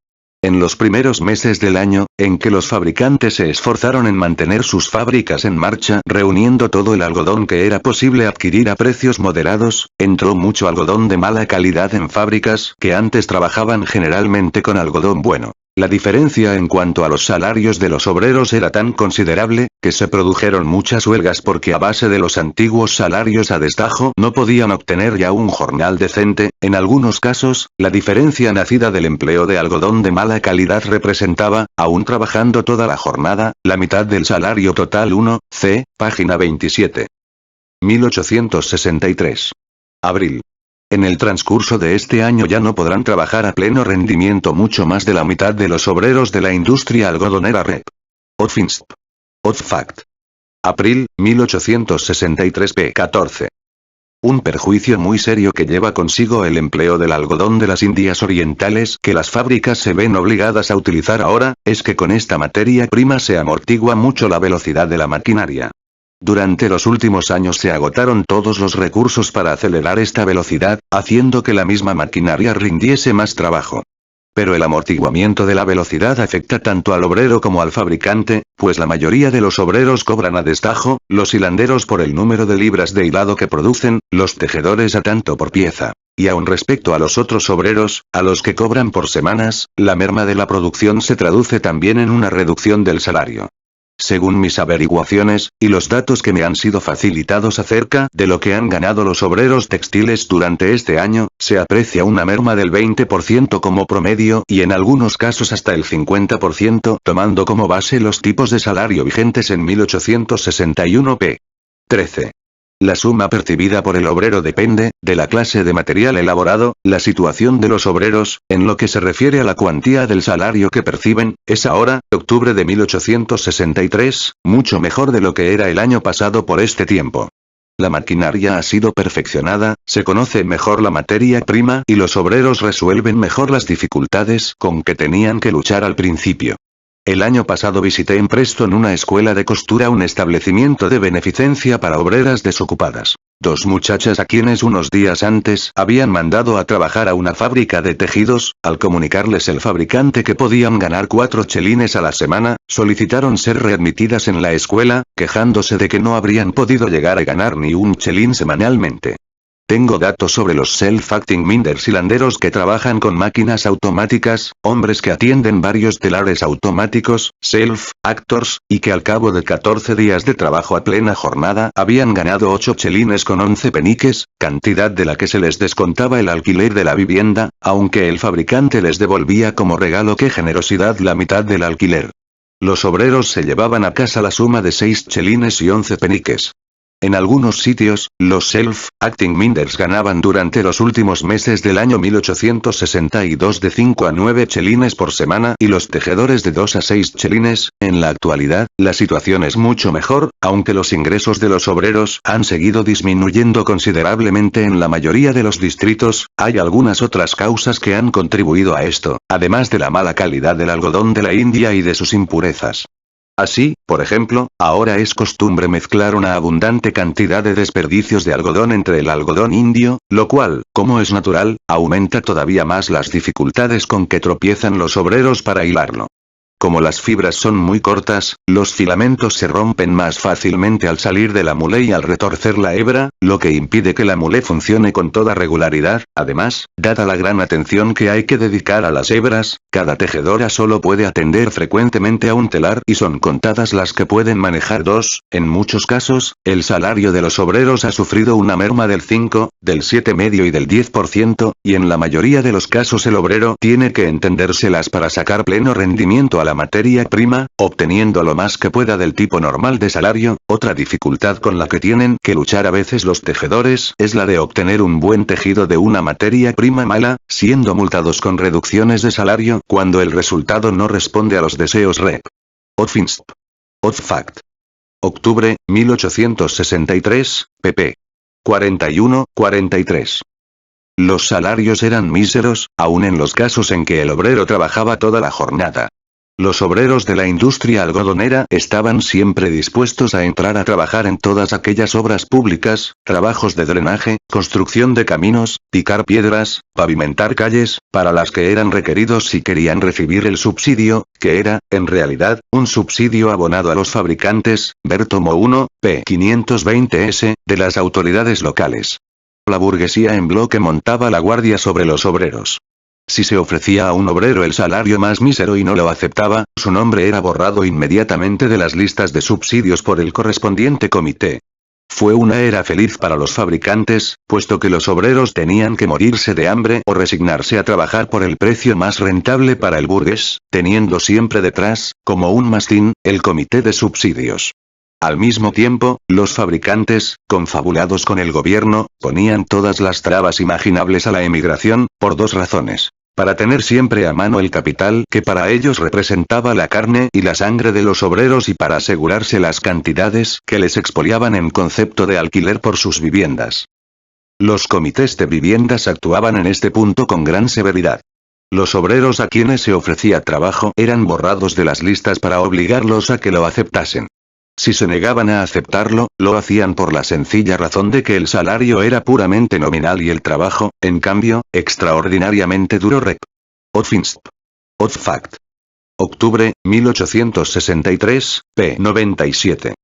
En los primeros meses del año, en que los fabricantes se esforzaron en mantener sus fábricas en marcha reuniendo todo el algodón que era posible adquirir a precios moderados, entró mucho algodón de mala calidad en fábricas que antes trabajaban generalmente con algodón bueno. La diferencia en cuanto a los salarios de los obreros era tan considerable, que se produjeron muchas huelgas porque a base de los antiguos salarios a destajo no podían obtener ya un jornal decente. En algunos casos, la diferencia nacida del empleo de algodón de mala calidad representaba, aún trabajando toda la jornada, la mitad del salario total. 1, página 27. 1863. Abril. En el transcurso de este año ya no podrán trabajar a pleno rendimiento mucho más de la mitad de los obreros de la industria algodonera Rep. Odfinsp. Odfact. Abril, 1863 p. 14. Un perjuicio muy serio que lleva consigo el empleo del algodón de las Indias Orientales que las fábricas se ven obligadas a utilizar ahora, es que con esta materia prima se amortigua mucho la velocidad de la maquinaria. Durante los últimos años se agotaron todos los recursos para acelerar esta velocidad, haciendo que la misma maquinaria rindiese más trabajo. Pero el amortiguamiento de la velocidad afecta tanto al obrero como al fabricante, pues la mayoría de los obreros cobran a destajo, los hilanderos por el número de libras de hilado que producen, los tejedores a tanto por pieza. Y aun respecto a los otros obreros, a los que cobran por semanas, la merma de la producción se traduce también en una reducción del salario. Según mis averiguaciones, y los datos que me han sido facilitados acerca de lo que han ganado los obreros textiles durante este año, se aprecia una merma del 20% como promedio y en algunos casos hasta el 50%, tomando como base los tipos de salario vigentes en 1861 p. 13. La suma percibida por el obrero depende, de la clase de material elaborado, la situación de los obreros, en lo que se refiere a la cuantía del salario que perciben, es ahora, octubre de 1863, mucho mejor de lo que era el año pasado por este tiempo. La maquinaria ha sido perfeccionada, se conoce mejor la materia prima y los obreros resuelven mejor las dificultades con que tenían que luchar al principio. El año pasado visité en Preston una escuela de costura, un establecimiento de beneficencia para obreras desocupadas. Dos muchachas a quienes unos días antes habían mandado a trabajar a una fábrica de tejidos, al comunicarles el fabricante que podían ganar 4 chelines a la semana, solicitaron ser readmitidas en la escuela, quejándose de que no habrían podido llegar a ganar ni un chelín semanalmente. Tengo datos sobre los self-acting minders hilanderos que trabajan con máquinas automáticas, hombres que atienden varios telares automáticos, self-actors, y que al cabo de 14 días de trabajo a plena jornada habían ganado 8 chelines con 11 peniques, cantidad de la que se les descontaba el alquiler de la vivienda, aunque el fabricante les devolvía como regalo qué generosidad la mitad del alquiler. Los obreros se llevaban a casa la suma de 6 chelines y 11 peniques. En algunos sitios, los self-acting minders ganaban durante los últimos meses del año 1862 de 5 a 9 chelines por semana y los tejedores de 2 a 6 chelines. En la actualidad, la situación es mucho mejor, aunque los ingresos de los obreros han seguido disminuyendo considerablemente en la mayoría de los distritos. Hay algunas otras causas que han contribuido a esto, además de la mala calidad del algodón de la India y de sus impurezas. Así, por ejemplo, ahora es costumbre mezclar una abundante cantidad de desperdicios de algodón entre el algodón indio, lo cual, como es natural, aumenta todavía más las dificultades con que tropiezan los obreros para hilarlo. Como las fibras son muy cortas, los filamentos se rompen más fácilmente al salir de la mule y al retorcer la hebra, lo que impide que la mule funcione con toda regularidad. Además, dada la gran atención que hay que dedicar a las hebras, cada tejedora solo puede atender frecuentemente a un telar y son contadas las que pueden manejar dos. En muchos casos, el salario de los obreros ha sufrido una merma del 5, del 7,5 y del 10%, y en la mayoría de los casos el obrero tiene que entendérselas para sacar pleno rendimiento a la materia prima, obteniendo lo más que pueda del tipo normal de salario. Otra dificultad con la que tienen que luchar a veces los tejedores es la de obtener un buen tejido de una materia prima mala, siendo multados con reducciones de salario cuando el resultado no responde a los deseos. Rep. Odfinsp. Odfact. Octubre, 1863, pp. 41-43. Los salarios eran míseros, aun en los casos en que el obrero trabajaba toda la jornada. Los obreros de la industria algodonera estaban siempre dispuestos a entrar a trabajar en todas aquellas obras públicas, trabajos de drenaje, construcción de caminos, picar piedras, pavimentar calles, para las que eran requeridos si querían recibir el subsidio, que era, en realidad, un subsidio abonado a los fabricantes, ver tomo 1, p. 520s, de las autoridades locales. La burguesía en bloque montaba la guardia sobre los obreros. Si se ofrecía a un obrero el salario más mísero y no lo aceptaba, su nombre era borrado inmediatamente de las listas de subsidios por el correspondiente comité. Fue una era feliz para los fabricantes, puesto que los obreros tenían que morirse de hambre o resignarse a trabajar por el precio más rentable para el burgués, teniendo siempre detrás, como un mastín, el comité de subsidios. Al mismo tiempo, los fabricantes, confabulados con el gobierno, ponían todas las trabas imaginables a la emigración, por dos razones. Para tener siempre a mano el capital que para ellos representaba la carne y la sangre de los obreros y para asegurarse las cantidades que les expoliaban en concepto de alquiler por sus viviendas. Los comités de viviendas actuaban en este punto con gran severidad. Los obreros a quienes se ofrecía trabajo eran borrados de las listas para obligarlos a que lo aceptasen. Si se negaban a aceptarlo, lo hacían por la sencilla razón de que el salario era puramente nominal y el trabajo, en cambio, extraordinariamente duro. Rep. Odfinsp. Odfact. Octubre, 1863, p. 97.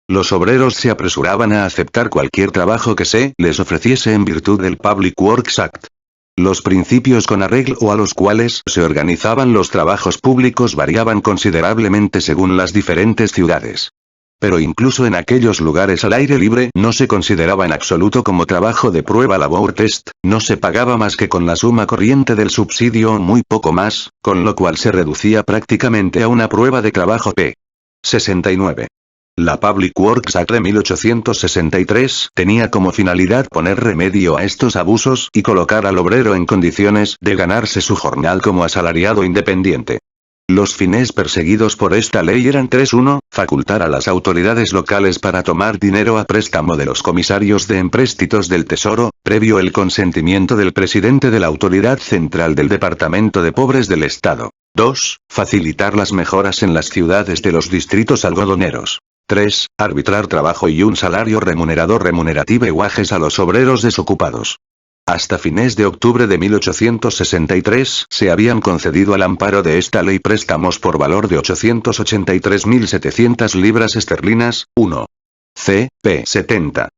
Los obreros se apresuraban a aceptar cualquier trabajo que se les ofreciese en virtud del Public Works Act. Los principios con arreglo a los cuales se organizaban los trabajos públicos variaban considerablemente según las diferentes ciudades. Pero incluso en aquellos lugares al aire libre no se consideraba en absoluto como trabajo de prueba labor test, no se pagaba más que con la suma corriente del subsidio o muy poco más, con lo cual se reducía prácticamente a una prueba de trabajo p. 69. La Public Works Act de 1863 tenía como finalidad poner remedio a estos abusos y colocar al obrero en condiciones de ganarse su jornal como asalariado independiente. Los fines perseguidos por esta ley eran 3-1, facultar a las autoridades locales para tomar dinero a préstamo de los comisarios de empréstitos del Tesoro, previo el consentimiento del presidente de la Autoridad Central del Departamento de Pobres del Estado. 2. Facilitar las mejoras en las ciudades de los distritos algodoneros. 3. Arbitrar trabajo y un salario remunerativo y guajes a los obreros desocupados. Hasta fines de octubre de 1863 se habían concedido al amparo de esta ley préstamos por valor de 883.700 libras esterlinas, 1. C.P. 70.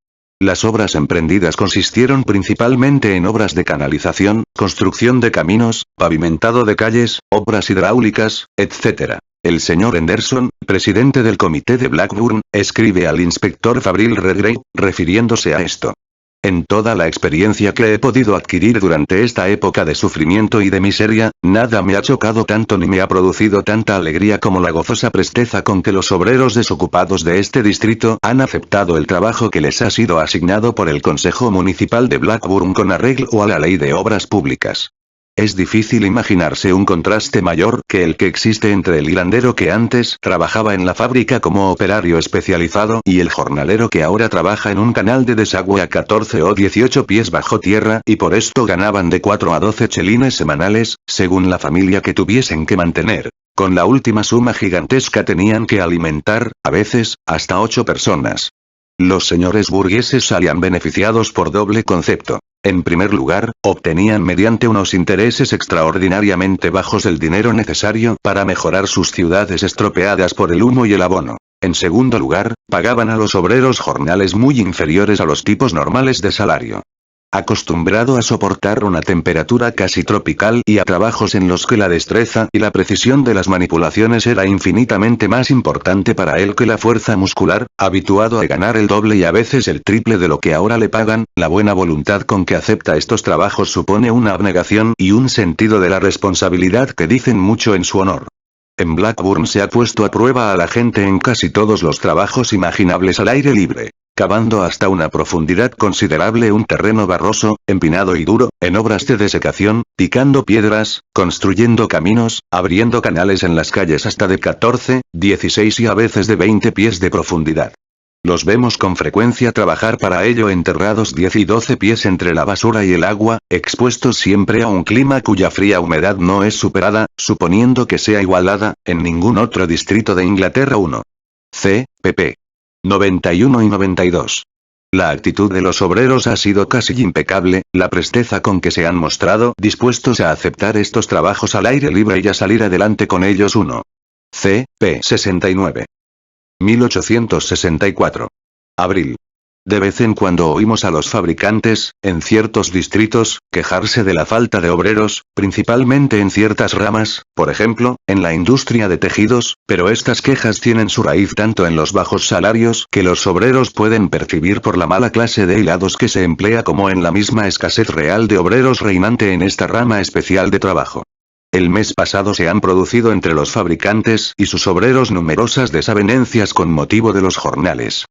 Las obras emprendidas consistieron principalmente en obras de canalización, construcción de caminos, pavimentado de calles, obras hidráulicas, etc. El señor Henderson, presidente del comité de Blackburn, escribe al inspector Fabril Redgrave, refiriéndose a esto. En toda la experiencia que he podido adquirir durante esta época de sufrimiento y de miseria, nada me ha chocado tanto ni me ha producido tanta alegría como la gozosa presteza con que los obreros desocupados de este distrito han aceptado el trabajo que les ha sido asignado por el Consejo Municipal de Blackburn con arreglo a la Ley de Obras Públicas. Es difícil imaginarse un contraste mayor que el que existe entre el hilandero que antes trabajaba en la fábrica como operario especializado y el jornalero que ahora trabaja en un canal de desagüe a 14 o 18 pies bajo tierra y por esto ganaban de 4 a 12 chelines semanales, según la familia que tuviesen que mantener. Con la última suma gigantesca tenían que alimentar, a veces, hasta 8 personas. Los señores burgueses salían beneficiados por doble concepto. En primer lugar, obtenían mediante unos intereses extraordinariamente bajos el dinero necesario para mejorar sus ciudades estropeadas por el humo y el abono. En segundo lugar, pagaban a los obreros jornales muy inferiores a los tipos normales de salario. Acostumbrado a soportar una temperatura casi tropical y a trabajos en los que la destreza y la precisión de las manipulaciones era infinitamente más importante para él que la fuerza muscular, habituado a ganar el doble y a veces el triple de lo que ahora le pagan, la buena voluntad con que acepta estos trabajos supone una abnegación y un sentido de la responsabilidad que dicen mucho en su honor. En Blackburn se ha puesto a prueba a la gente en casi todos los trabajos imaginables al aire libre. Cavando hasta una profundidad considerable un terreno barroso, empinado y duro, en obras de desecación, picando piedras, construyendo caminos, abriendo canales en las calles hasta de 14, 16 y a veces de 20 pies de profundidad. Los vemos con frecuencia trabajar para ello enterrados 10 y 12 pies entre la basura y el agua, expuestos siempre a un clima cuya fría humedad no es superada, suponiendo que sea igualada, en ningún otro distrito de Inglaterra. 1. C. pp. 91 y 92. La actitud de los obreros ha sido casi impecable, la presteza con que se han mostrado dispuestos a aceptar estos trabajos al aire libre y a salir adelante con ellos. 1. C. p. 69. 1864. Abril. De vez en cuando oímos a los fabricantes, en ciertos distritos, quejarse de la falta de obreros, principalmente en ciertas ramas, por ejemplo, en la industria de tejidos, pero estas quejas tienen su raíz tanto en los bajos salarios que los obreros pueden percibir por la mala clase de hilados que se emplea como en la misma escasez real de obreros reinante en esta rama especial de trabajo. El mes pasado se han producido entre los fabricantes y sus obreros numerosas desavenencias con motivo de los jornales.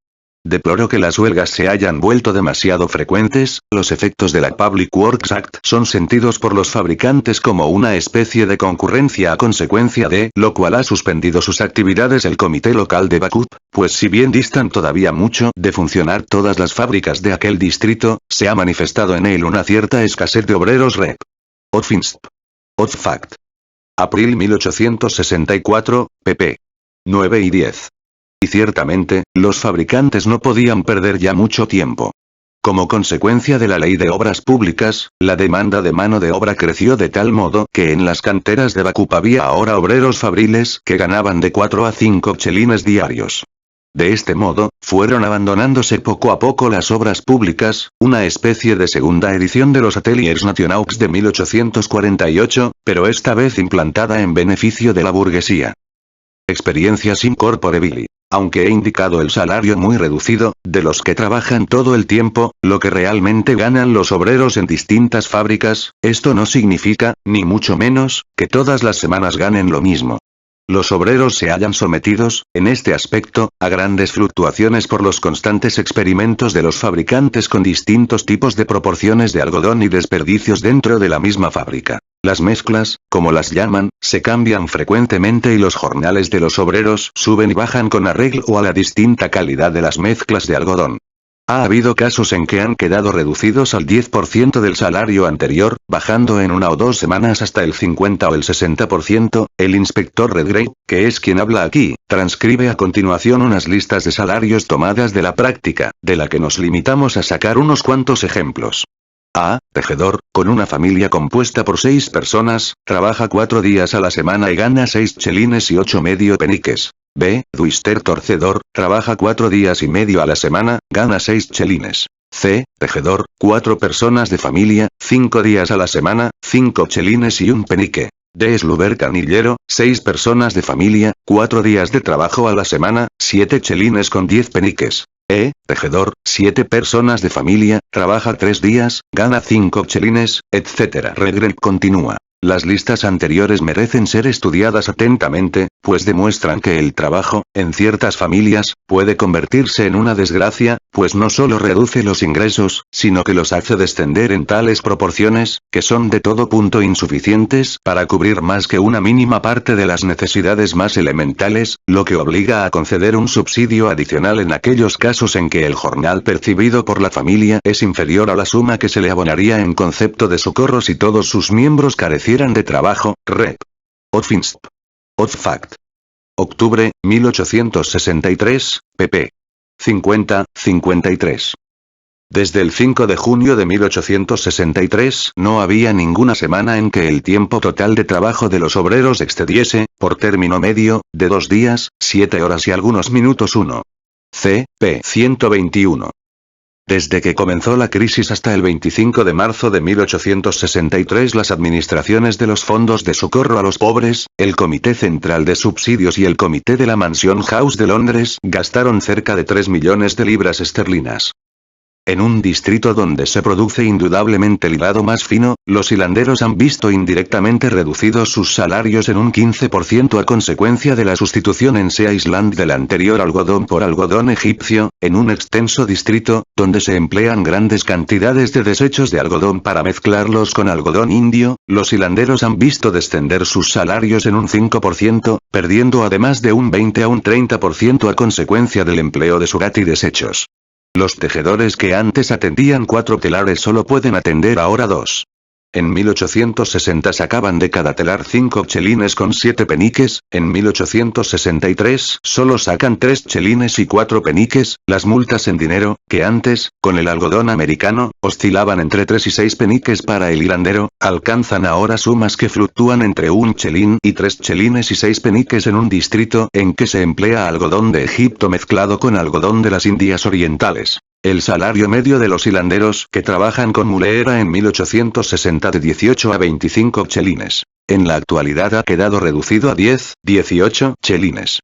Deploro que las huelgas se hayan vuelto demasiado frecuentes. Los efectos de la Public Works Act son sentidos por los fabricantes como una especie de concurrencia a consecuencia de lo cual ha suspendido sus actividades el comité local de Bakú, pues si bien distan todavía mucho de funcionar todas las fábricas de aquel distrito, se ha manifestado en él una cierta escasez de obreros Rep. Odfinst. Odfact. Abril 1864, pp. 9 y 10. Y ciertamente, los fabricantes no podían perder ya mucho tiempo. Como consecuencia de la ley de obras públicas, la demanda de mano de obra creció de tal modo que en las canteras de Bakú había ahora obreros fabriles que ganaban de 4 a 5 chelines diarios. De este modo, fueron abandonándose poco a poco las obras públicas, una especie de segunda edición de los Ateliers Nationaux de 1848, pero esta vez implantada en beneficio de la burguesía. Experiencias incorporabili. Aunque he indicado el salario muy reducido, de los que trabajan todo el tiempo, lo que realmente ganan los obreros en distintas fábricas, esto no significa, ni mucho menos, que todas las semanas ganen lo mismo. Los obreros se hallan sometidos, en este aspecto, a grandes fluctuaciones por los constantes experimentos de los fabricantes con distintos tipos de proporciones de algodón y desperdicios dentro de la misma fábrica. Las mezclas, como las llaman, se cambian frecuentemente y los jornales de los obreros suben y bajan con arreglo a la distinta calidad de las mezclas de algodón. Ha habido casos en que han quedado reducidos al 10% del salario anterior, bajando en 1 o 2 semanas hasta el 50 o el 60%, el inspector Redgrave, que es quien habla aquí, transcribe a continuación unas listas de salarios tomadas de la práctica, de la que nos limitamos a sacar unos cuantos ejemplos. A. Tejedor, con una familia compuesta por 6 personas, trabaja 4 días a la semana y gana 6 chelines y 8 medio peniques. B. Duister torcedor, trabaja 4 días y medio a la semana, gana 6 chelines. C. Tejedor, 4 personas de familia, 5 días a la semana, 5 chelines y un penique. D. Sluber canillero, 6 personas de familia, 4 días de trabajo a la semana, 7 chelines con 10 peniques. E. Tejedor, 7 personas de familia, trabaja 3 días, gana 5 chelines, etc. Redgrave continúa. Las listas anteriores merecen ser estudiadas atentamente, pues demuestran que el trabajo, en ciertas familias, puede convertirse en una desgracia, pues no solo reduce los ingresos, sino que los hace descender en tales proporciones, que son de todo punto insuficientes para cubrir más que una mínima parte de las necesidades más elementales, lo que obliga a conceder un subsidio adicional en aquellos casos en que el jornal percibido por la familia es inferior a la suma que se le abonaría en concepto de socorro si todos sus miembros carecieran de trabajo. Rep. Odfinst. Odfact. Octubre, 1863, pp. 50-53. Desde el 5 de junio de 1863 no había ninguna semana en que el tiempo total de trabajo de los obreros excediese, por término medio, de 2 días, 7 horas y algunos minutos 1. C. p. 121. Desde que comenzó la crisis hasta el 25 de marzo de 1863 las administraciones de los fondos de socorro a los pobres, el Comité Central de Subsidios y el Comité de la Mansion House de Londres gastaron cerca de 3 millones de libras esterlinas. En un distrito donde se produce indudablemente el hilado más fino, los hilanderos han visto indirectamente reducidos sus salarios en un 15% a consecuencia de la sustitución en Sea Island del anterior algodón por algodón egipcio, en un extenso distrito, donde se emplean grandes cantidades de desechos de algodón para mezclarlos con algodón indio, los hilanderos han visto descender sus salarios en un 5%, perdiendo además de un 20 a un 30% a consecuencia del empleo de surat y desechos. Los tejedores que antes atendían 4 telares solo pueden atender ahora 2. En 1860 sacaban de cada telar 5 chelines con 7 peniques, en 1863 solo sacan 3 chelines y 4 peniques, las multas en dinero, que antes, con el algodón americano, oscilaban entre 3 y 6 peniques para el hilandero, alcanzan ahora sumas que fluctúan entre 1 chelín y 3 chelines y 6 peniques en un distrito en que se emplea algodón de Egipto mezclado con algodón de las Indias Orientales. El salario medio de los hilanderos que trabajan con mule era en 1860 de 18 a 25 chelines. En la actualidad ha quedado reducido a 10, 18 chelines.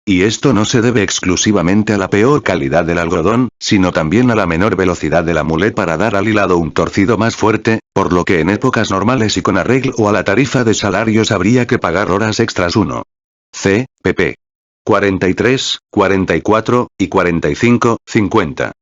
Y esto no se debe exclusivamente a la peor calidad del algodón, sino también a la menor velocidad de la mulet para dar al hilado un torcido más fuerte, por lo que en épocas normales y con arreglo a la tarifa de salarios habría que pagar horas extras 1. C. pp. 43, 44, y 45, 50.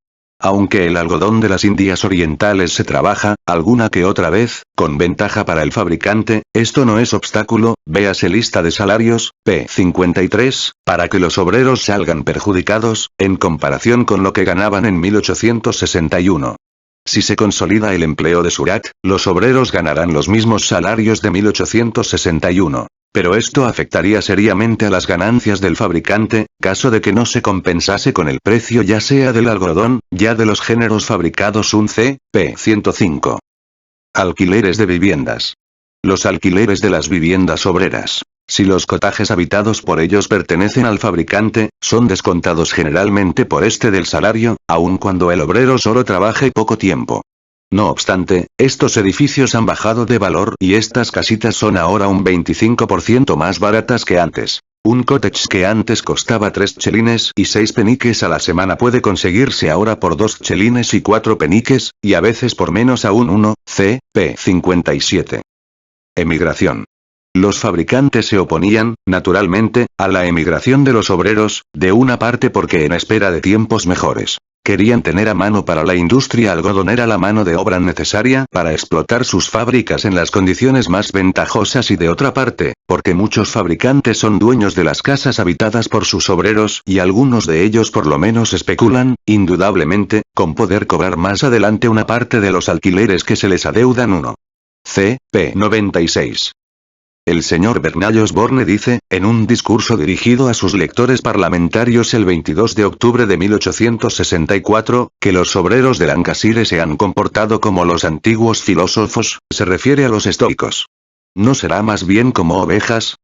Aunque el algodón de las Indias Orientales se trabaja, alguna que otra vez, con ventaja para el fabricante, esto no es obstáculo, véase lista de salarios, p. 53, para que los obreros salgan perjudicados, en comparación con lo que ganaban en 1861. Si se consolida el empleo de Surat, los obreros ganarán los mismos salarios de 1861. Pero esto afectaría seriamente a las ganancias del fabricante, caso de que no se compensase con el precio ya sea del algodón, ya de los géneros fabricados un c. p. 105. Alquileres de viviendas. Los alquileres de las viviendas obreras. Si los cotajes habitados por ellos pertenecen al fabricante, son descontados generalmente por este del salario, aun cuando el obrero solo trabaje poco tiempo. No obstante, estos edificios han bajado de valor y estas casitas son ahora un 25% más baratas que antes. Un cottage que antes costaba 3 chelines y 6 peniques a la semana puede conseguirse ahora por 2 chelines y 4 peniques, y a veces por menos aún 1, c. p. 57. Emigración. Los fabricantes se oponían, naturalmente, a la emigración de los obreros, de una parte porque en espera de tiempos mejores. Querían tener a mano para la industria algodonera la mano de obra necesaria para explotar sus fábricas en las condiciones más ventajosas y de otra parte, porque muchos fabricantes son dueños de las casas habitadas por sus obreros y algunos de ellos por lo menos especulan, indudablemente, con poder cobrar más adelante una parte de los alquileres que se les adeudan 1. C. p. 96. El señor Bernal Osborne dice, en un discurso dirigido a sus lectores parlamentarios el 22 de octubre de 1864, que los obreros de Lancashire se han comportado como los antiguos filósofos, se refiere a los estoicos. ¿No será más bien como ovejas?